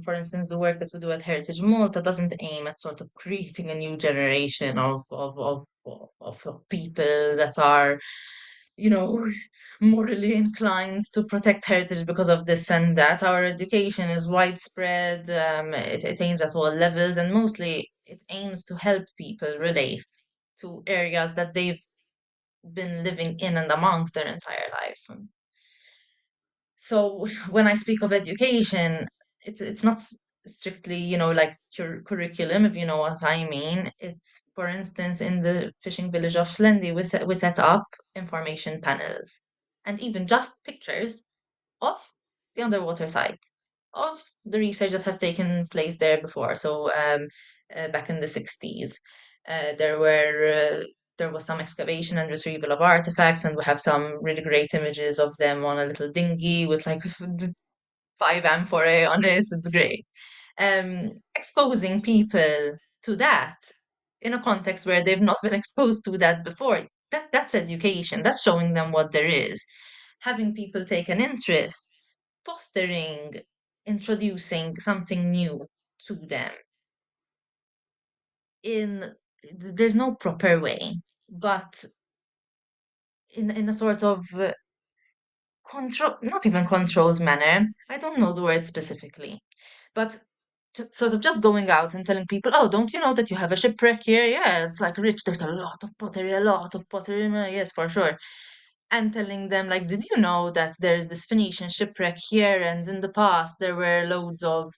S2: for instance, the work that we do at Heritage Malta doesn't aim at sort of creating a new generation of people that are, you know, morally inclined to protect heritage because of this and that. Our education is widespread, it aims at all levels, and mostly it aims to help people relate to areas that they've been living in and amongst their entire life. So when I speak of education, it's not strictly, like curriculum, if you know what I mean. It's, for instance, in the fishing village of Slendi, we set up information panels and even just pictures of the underwater site, of the research that has taken place there before. So back in the 60s, there were there was some excavation and retrieval of artifacts, and we have some really great images of them on a little dinghy with like five amphorae on it. It's great. Exposing people to that in a context where they've not been exposed to that before. That's education. That's showing them what there is. Having people take an interest, fostering, introducing something new to them in there's no proper way, but in a sort of control, not even controlled manner. I don't know the word specifically, but sort of just going out and telling people, oh, don't you know that you have a shipwreck here? Yeah, it's like rich. There's a lot of pottery, a lot of pottery. Yes, for sure. And telling them, like, did you know that there's this Phoenician shipwreck here? And in the past, there were loads of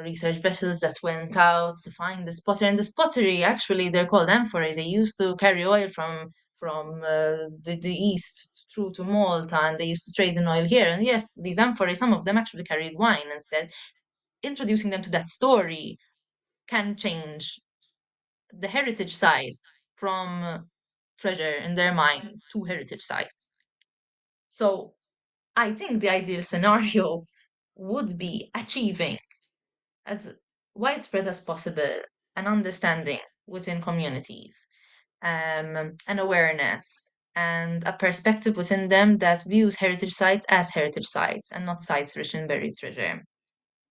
S2: research vessels that went out to find this pottery. And this pottery, actually, they're called amphorae. They used to carry oil from the east through to Malta, and they used to trade in oil here. And yes, these amphorae, some of them actually carried wine instead. Introducing them to that story can change the heritage site from treasure in their mind to heritage site. So I think the ideal scenario would be achieving as widespread as possible an understanding within communities, an awareness, and a perspective within them that views heritage sites as heritage sites and not sites rich in buried treasure.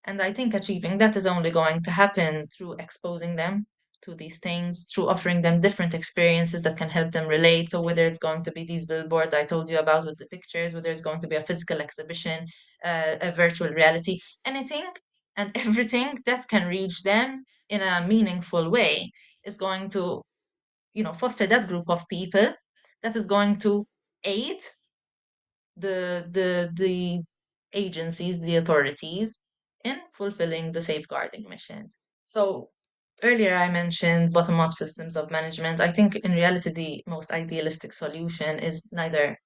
S2: And I think achieving that is only going to happen through exposing them to these things, through offering them different experiences that can help them relate. So, whether it's going to be these billboards I told you about with the pictures, whether it's going to be a physical exhibition, a virtual reality, anything and everything that can reach them in a meaningful way is going to, foster that group of people that is going to aid the agencies, the authorities, in fulfilling the safeguarding mission. So earlier I mentioned bottom-up systems of management. I think in reality the most idealistic solution is neither,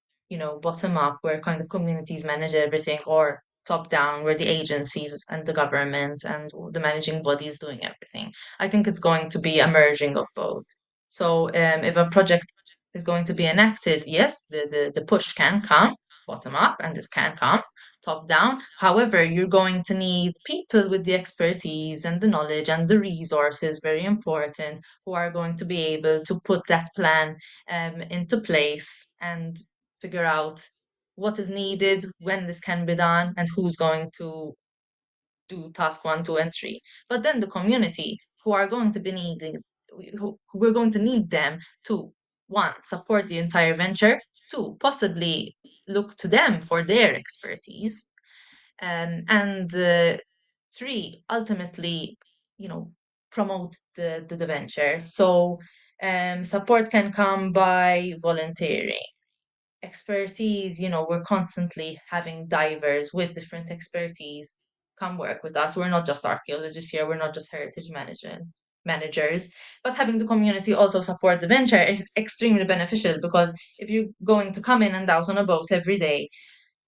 S2: bottom up where kind of communities manage everything, or top down where the agencies and the government and the managing bodies doing everything. I think it's going to be a merging of both. So if a project is going to be enacted, yes, the push can come bottom up and it can come top down. However, you're going to need people with the expertise and the knowledge and the resources, very important, who are going to be able to put that plan into place and figure out what is needed, when this can be done, and who's going to do task one, two, and three. But then the community who are going to be needing, who we're going to need them to, one, support the entire venture, two, possibly look to them for their expertise, and three, ultimately, you know, promote the venture. So support can come by volunteering. Expertise, we're constantly having divers with different expertise come work with us. We're not just archaeologists here, we're not just heritage management managers, but having the community also support the venture is extremely beneficial, because if you're going to come in and out on a boat every day,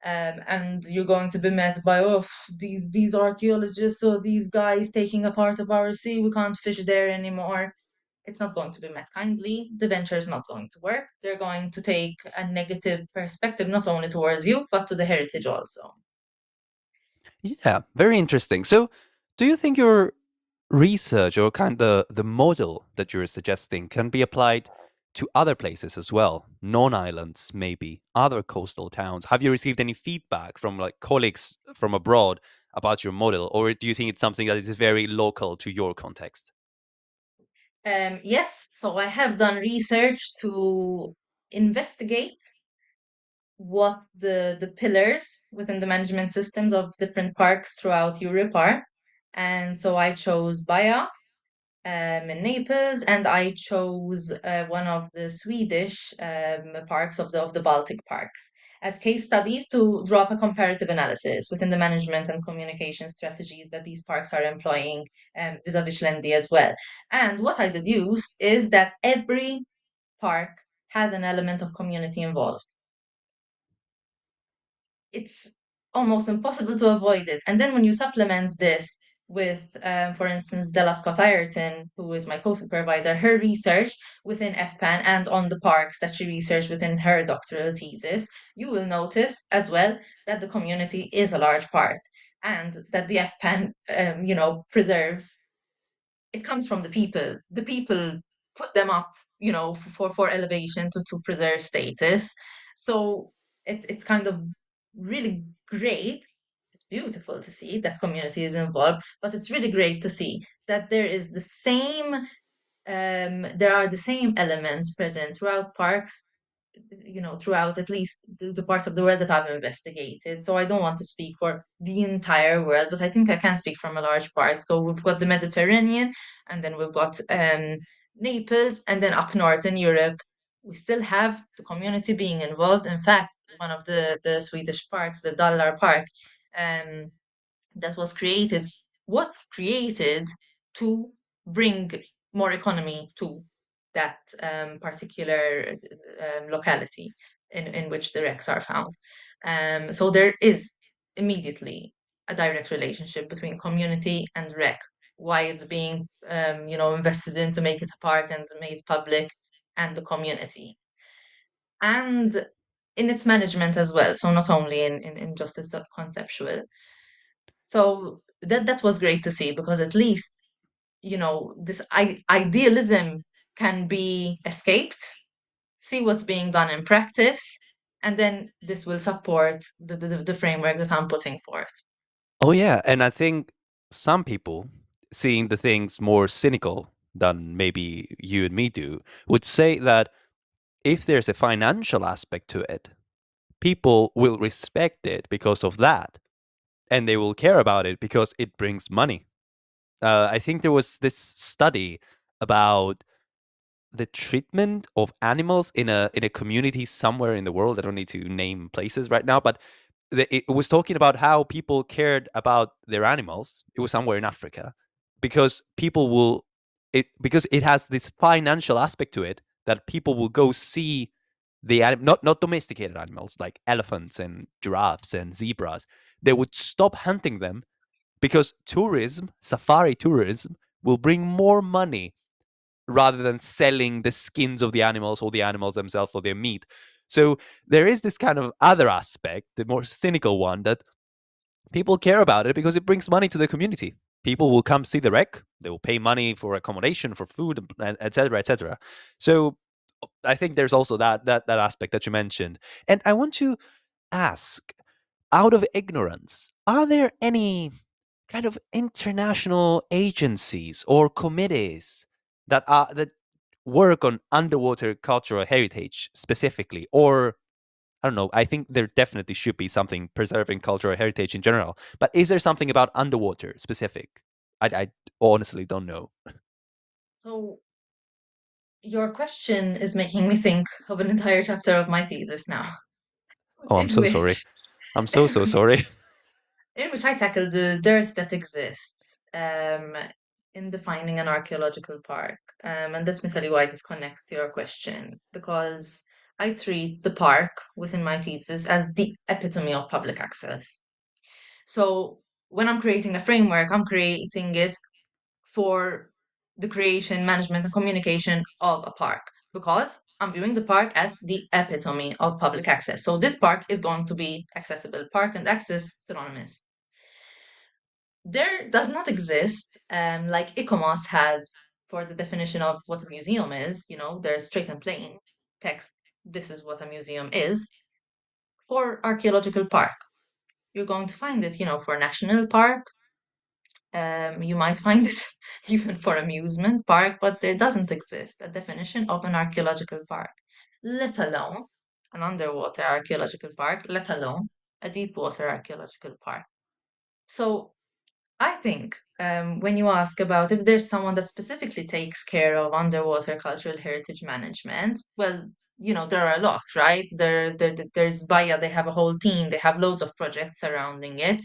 S2: and you're going to be met by, oh, these archaeologists or these guys taking a part of our sea, we can't fish there anymore. It's not going to be met kindly. The venture is not going to work. They're going to take a negative perspective not only towards you but to the heritage also.
S1: Yeah, very interesting. So, do you think your research or kind of the model that you're suggesting can be applied to other places as well, non-islands, maybe other coastal towns? Have you received any feedback from like colleagues from abroad about your model, or do you think it's something that is very local to your context?
S2: Yes, so I have done research to investigate what the pillars within the management systems of different parks throughout Europe are. And so I chose Baja in Naples, and I chose one of the Swedish parks of the Baltic parks as case studies to draw up a comparative analysis within the management and communication strategies that these parks are employing vis-a-vis Schlendi as well. And what I deduced is that every park has an element of community involved. It's almost impossible to avoid it. And then when you supplement this with, for instance, Della Scott Ireton, who is my co-supervisor, her research within FPAN and on the parks that she researched within her doctoral thesis, you will notice as well that the community is a large part, and that the FPAN, preserves, it comes from the people. The people put them up, for elevation to preserve status. So it's kind of really great. It's beautiful to see that community is involved, but it's really great to see that there are the same elements present throughout parks throughout at least the parts of the world that I've investigated. So I don't want to speak for the entire world, but I think I can speak from a large part. So we've got the Mediterranean, and then we've got Naples, and then up north in Europe, we still have the community being involved. In fact, one of the Swedish parks, the Dallar Park, um, that was created to bring more economy to that particular locality in which the wrecks are found. So there is immediately a direct relationship between community and wreck, why it's being invested in to make it a park and made public, and the community. And in its management as well. So not only in just its conceptual. So that was great to see, because at least this idealism can be escaped, see what's being done in practice, and then this will support the framework that I'm putting forth.
S1: Oh yeah, and I think some people seeing the things more cynical than maybe you and me do would say that if there's a financial aspect to it, people will respect it because of that, and they will care about it because it brings money. I think there was this study about the treatment of animals in a community somewhere in the world. I don't need to name places right now, but it was talking about how people cared about their animals. It was somewhere in Africa because people will it because it has this financial aspect to it that people will go see not domesticated animals like elephants and giraffes and zebras. They would stop hunting them because tourism, safari tourism, will bring more money rather than selling the skins of the animals or the animals themselves or their meat. So there is this kind of other aspect, the more cynical one, that people care about it because it brings money to the community. People will come see the wreck. They will pay money for accommodation, for food, and etc. etc. So I think there's also that aspect that you mentioned. And I want to ask, out of ignorance, are there any kind of international agencies or committees that work on underwater cultural heritage specifically? Or I don't know, I think there definitely should be something preserving cultural heritage in general, but is there something about underwater specific? I honestly don't know.
S2: So your question is making me think of an entire chapter of my thesis now,
S1: Oh, I'm
S2: in
S1: so sorry.
S2: which
S1: I'm so
S2: in
S1: so
S2: which
S1: sorry.
S2: in which I tackle the dirt that exists in defining an archaeological park. And let me tell you why this connects to your question. Because I treat the park within my thesis as the epitome of public access. So when I'm creating a framework, I'm creating it for the creation, management, and communication of a park, because I'm viewing the park as the epitome of public access. So this park is going to be accessible. Park and access synonymous. There does not exist, like ICOMOS has for the definition of what a museum is, there's straight and plain text, this is what a museum is, for archaeological park. You're going to find it, for national park, you might find it even for amusement park, but there doesn't exist a definition of an archaeological park, let alone an underwater archaeological park, let alone a deep water archaeological park. So I think when you ask about if there's someone that specifically takes care of underwater cultural heritage management, well, there are a lot, right? There's Baya, they have a whole team, they have loads of projects surrounding it,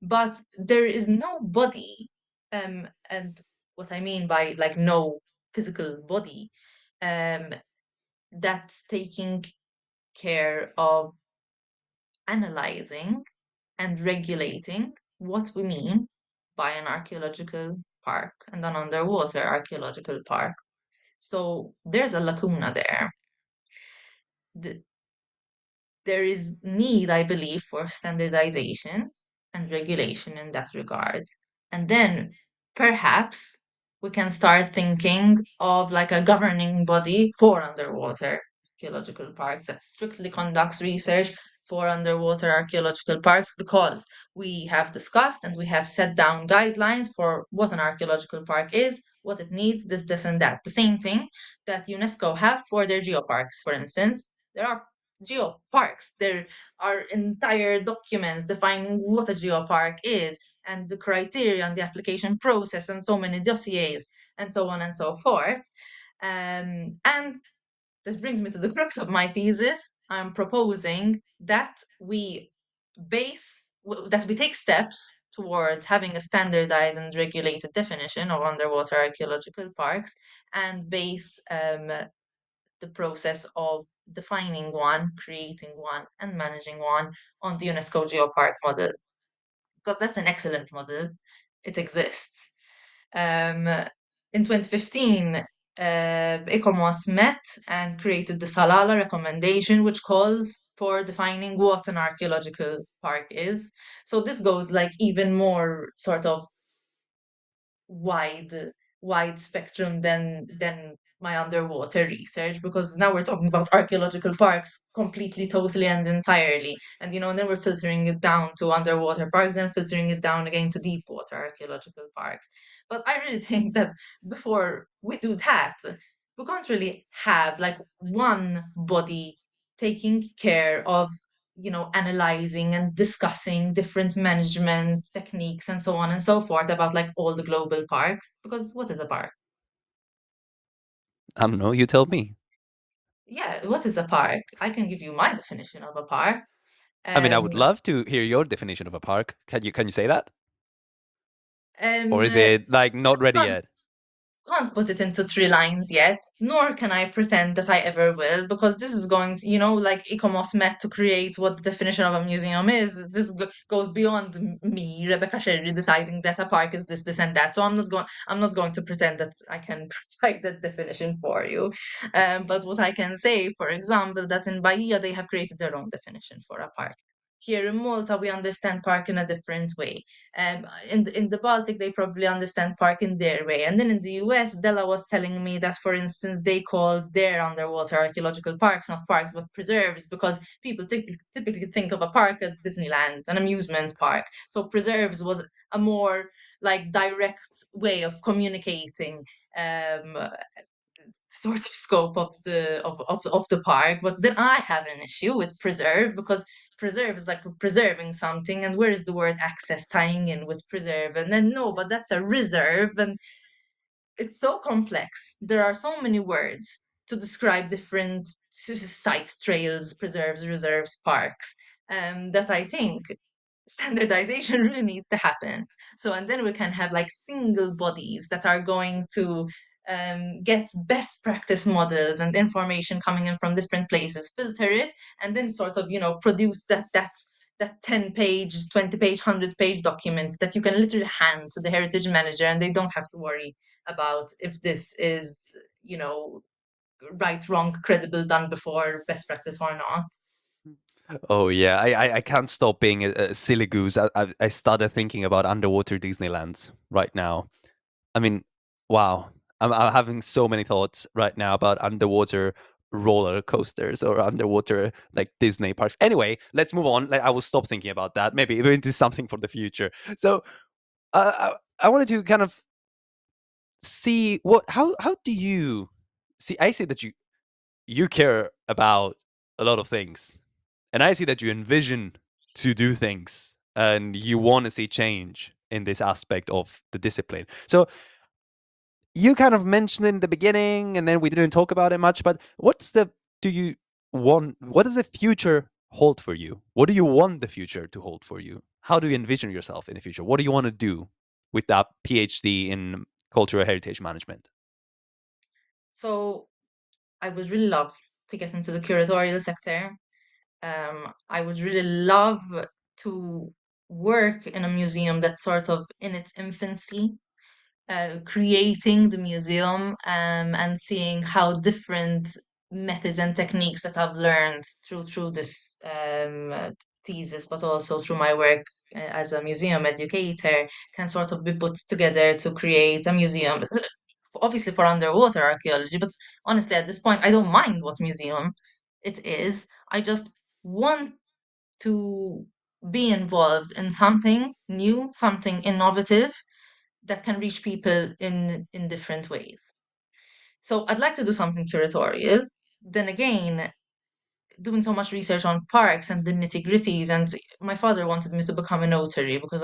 S2: but there is no body, and what I mean by like no physical body, um, that's taking care of analyzing and regulating what we mean by an archaeological park and an underwater archaeological park. So there's a lacuna there. The, there is need, I believe, for standardization and regulation in that regard. And then perhaps we can start thinking of like a governing body for underwater archaeological parks that strictly conducts research for underwater archaeological parks, because we have discussed and we have set down guidelines for what an archaeological park is, what it needs, this, and that. The same thing that UNESCO have for their geoparks, for instance. There are geoparks. There are entire documents defining what a geopark is and the criteria and the application process and so many dossiers and so on and so forth. And this brings me to the crux of my thesis. I'm proposing that that we take steps towards having a standardized and regulated definition of underwater archaeological parks and base the process of defining one, creating one, and managing one on the UNESCO Geopark model, because that's an excellent model. It exists. Um, in 2015, ECOMOS met and created the Salala recommendation, which calls for defining what an archaeological park is. So this goes like even more sort of wide wide spectrum than my underwater research, because now we're talking about archaeological parks completely, totally, and entirely. And and then we're filtering it down to underwater parks, then filtering it down again to deep water archaeological parks. But I really think that before we do that, we can't really have like one body taking care of analyzing and discussing different management techniques and so on and so forth about like all the global parks. Because what is a park?
S1: I don't know. You tell me.
S2: Yeah, what is a park? I can give you my definition of a park.
S1: I mean, I would
S2: Um,
S1: love to hear your definition of a park. Can you say that, or is
S2: I
S1: it like not ready
S2: can't
S1: yet?
S2: can't put it into 3 lines yet, nor can I pretend that I ever will, because this is going to, like ICOMOS met to create what the definition of a museum is. This goes beyond me, Rebecca Sherry, deciding that a park is this, this, and that. So I'm not going to pretend that I can provide that definition for you. But what I can say, for example, that in Bahia they have created their own definition for a park. Here in Malta, we understand park in a different way. In the Baltic, they probably understand park in their way. And then in the US, Della was telling me that, for instance, they called their underwater archaeological parks not parks but preserves, because people typically think of a park as Disneyland, an amusement park. So preserves was a more like direct way of communicating um, sort of scope of the park. But then I have an issue with preserve, because preserve is like preserving something, and where is the word access tying in with preserve? And then no, but that's a reserve, and it's so complex. There are so many words to describe different sites, trails, preserves, reserves, parks, that I think standardization really needs to happen. So, and then we can have like single bodies that are going to get best practice models and information coming in from different places, filter it, and then sort of produce that 10-page, 20-page, 100-page document that you can literally hand to the heritage manager, and they don't have to worry about if this is you know right, wrong, credible, done before, best practice or not.
S1: Oh yeah, I can't stop being a silly goose. I started thinking about underwater Disneylands right now. I mean, wow, I'm having so many thoughts right now about underwater roller coasters or underwater like Disney parks. Anyway, let's move on. Like, I will stop thinking about that. Maybe it is something for the future. So I wanted to kind of see what how do you see. I see that you care about a lot of things, and I see that you envision to do things and you want to see change in this aspect of the discipline. So you kind of mentioned in the beginning, and then we didn't talk about it much. But do you want? What does the future hold for you? What do you want the future to hold for you? How do you envision yourself in the future? What do you want to do with that PhD in cultural heritage management?
S2: So I would really love to get into the curatorial sector. I would really love to work in a museum that's sort of in its infancy, creating the museum, and seeing how different methods and techniques that I've learned through this thesis, but also through my work as a museum educator, can sort of be put together to create a museum. Obviously for underwater archaeology, but honestly, at this point, I don't mind what museum it is. I just want to be involved in something new, something innovative that can reach people in different ways. So I'd like to do something curatorial. Then again, doing so much research on parks and the nitty-gritties. And my father wanted me to become a notary because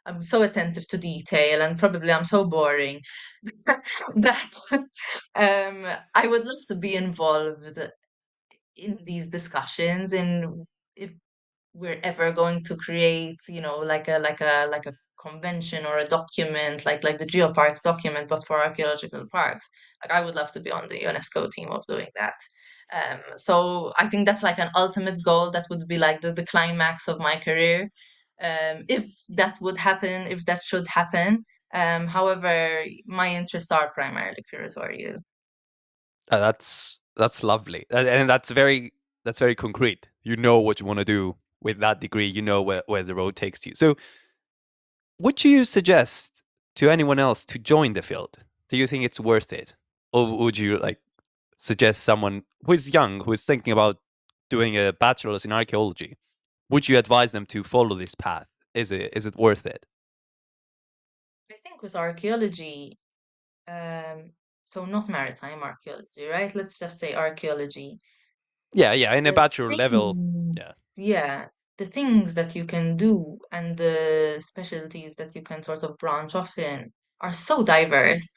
S2: I'm so attentive to detail, and probably I'm so boring that I would love to be involved in these discussions, in if we're ever going to create, like a convention or a document like the geoparks document, but for archaeological parks. Like I would love to be on the UNESCO team of doing that. So I think that's like an ultimate goal. That would be like the climax of my career. If that would happen, if that should happen. However, my interests are primarily curatorial.
S1: That's lovely, and that's very concrete. You know what you want to do with that degree. You know where the road takes you. So, would you suggest to anyone else to join the field? Do you think it's worth it, or would you like suggest someone who is young, who is thinking about doing a bachelor's in archaeology? Would you advise them to follow this path? Is it worth it?
S2: I think with archaeology, um, so not maritime archaeology, right? Let's just say archaeology.
S1: Yeah, yeah. In a
S2: The
S1: bachelor level,
S2: things,
S1: yeah.
S2: yeah, the things that you can do and the specialties that you can sort of branch off in are so diverse,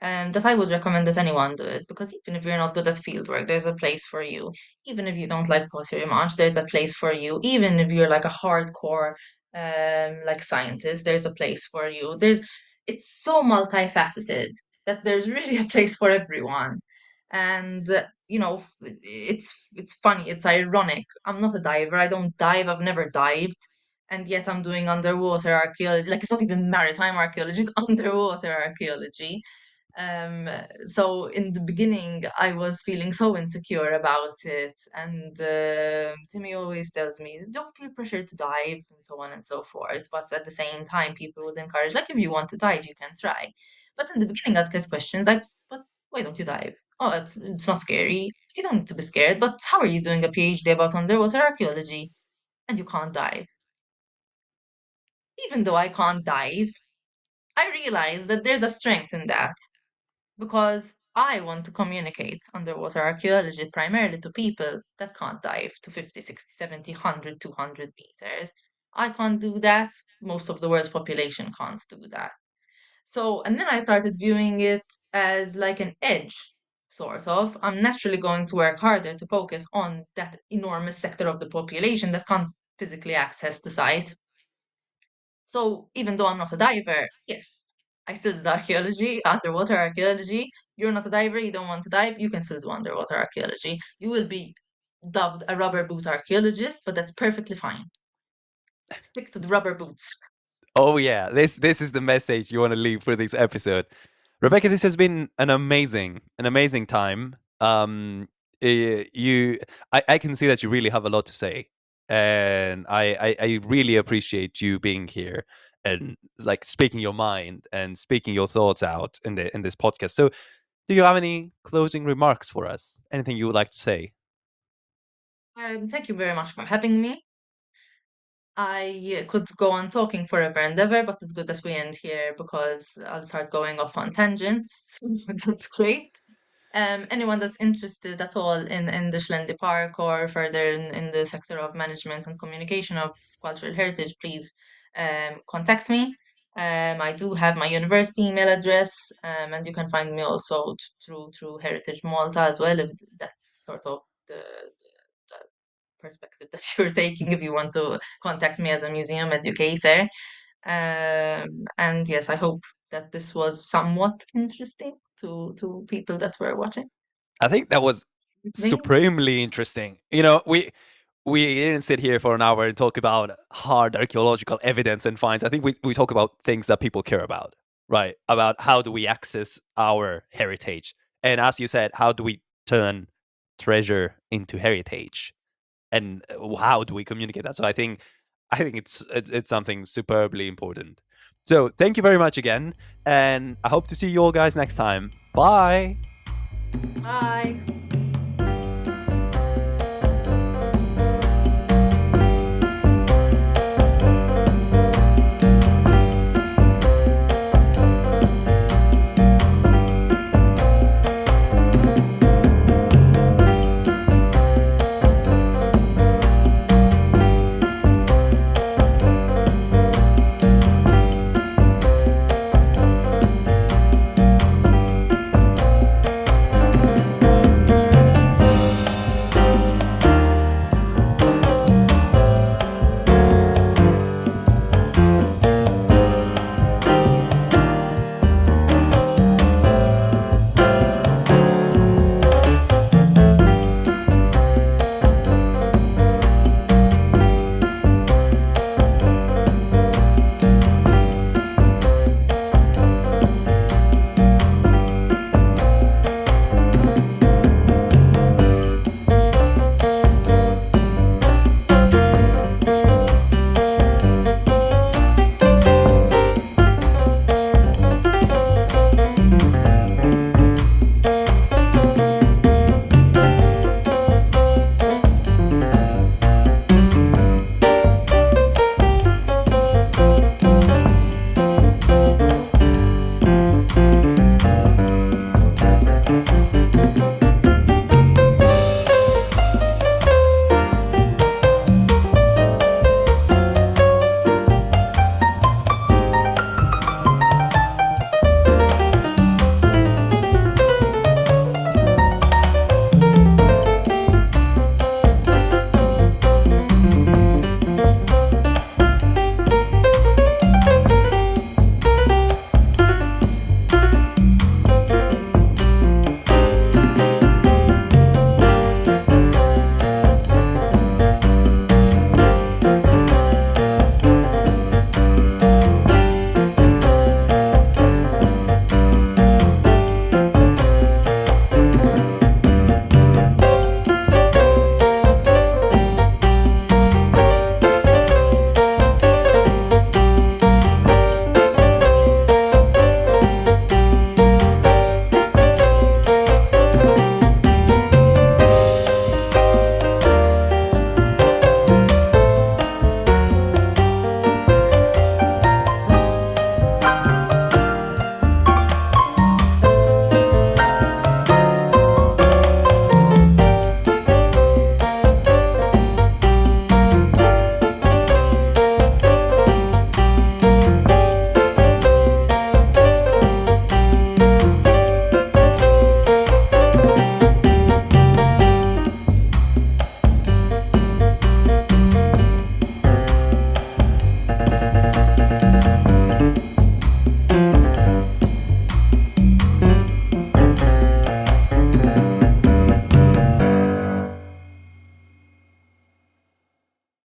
S2: that I would recommend that anyone do it, because even if you're not good at fieldwork, there's a place for you. Even if you don't like pottery much, there's a place for you. Even if you're like a hardcore like scientist, there's a place for you. It's so multifaceted that there's really a place for everyone. And it's funny, it's ironic. I'm not a diver, I don't dive, I've never dived, and yet I'm doing underwater archaeology. Like, it's not even maritime archaeology, it's underwater archaeology. um so in the beginning I was feeling so insecure about it, and Timmy always tells me don't feel pressured to dive and so on and so forth, but at the same time people would encourage, like, if you want to dive you can try. But in the beginning I'd get questions like, but why don't you dive? Oh, it's not scary. You don't need to be scared. But how are you doing a PhD about underwater archaeology and you can't dive? Even though I can't dive, I realize that there's a strength in that, because I want to communicate underwater archaeology primarily to people that can't dive to 50, 60, 70, 100, 200 meters. I can't do that. Most of the world's population can't do that. So, and then I started viewing it as like an edge, sort of. I'm naturally going to work harder to focus on that enormous sector of the population that can't physically access the site. So, even though I'm not a diver, yes, I still did archaeology, underwater archaeology. You're not a diver, you don't want to dive, you can still do underwater archaeology. You will be dubbed a rubber boot archaeologist, but that's perfectly fine. Stick to the rubber boots.
S1: Oh yeah, this is the message you want to leave for this episode. Rebecca, this has been an amazing time. You, I can see that you really have a lot to say, and I really appreciate you being here and like speaking your mind and speaking your thoughts out in this podcast. So, do you have any closing remarks for us? Anything you would like to say?
S2: Thank you very much for having me. I could go on talking forever and ever, but it's good that we end here because I'll start going off on tangents. That's great. Anyone that's interested at all in the Schlendi Park or further in the sector of management and communication of cultural heritage, please contact me. I do have my university email address, and you can find me also through Heritage Malta as well, if that's sort of the perspective that you're taking, if you want to contact me as a museum educator. And yes, I hope that this was somewhat interesting to people that were watching,
S1: I think that was
S2: listening.
S1: supremely interesting. We didn't sit here for an hour and talk about hard archaeological evidence and finds. I think we talk about things that people care about, right? About how do we access our heritage. And as you said, how do we turn treasure into heritage? And how do we communicate that? So I think it's something superbly important. So thank you very much again. And I hope to see you all guys next time. Bye.
S2: Bye.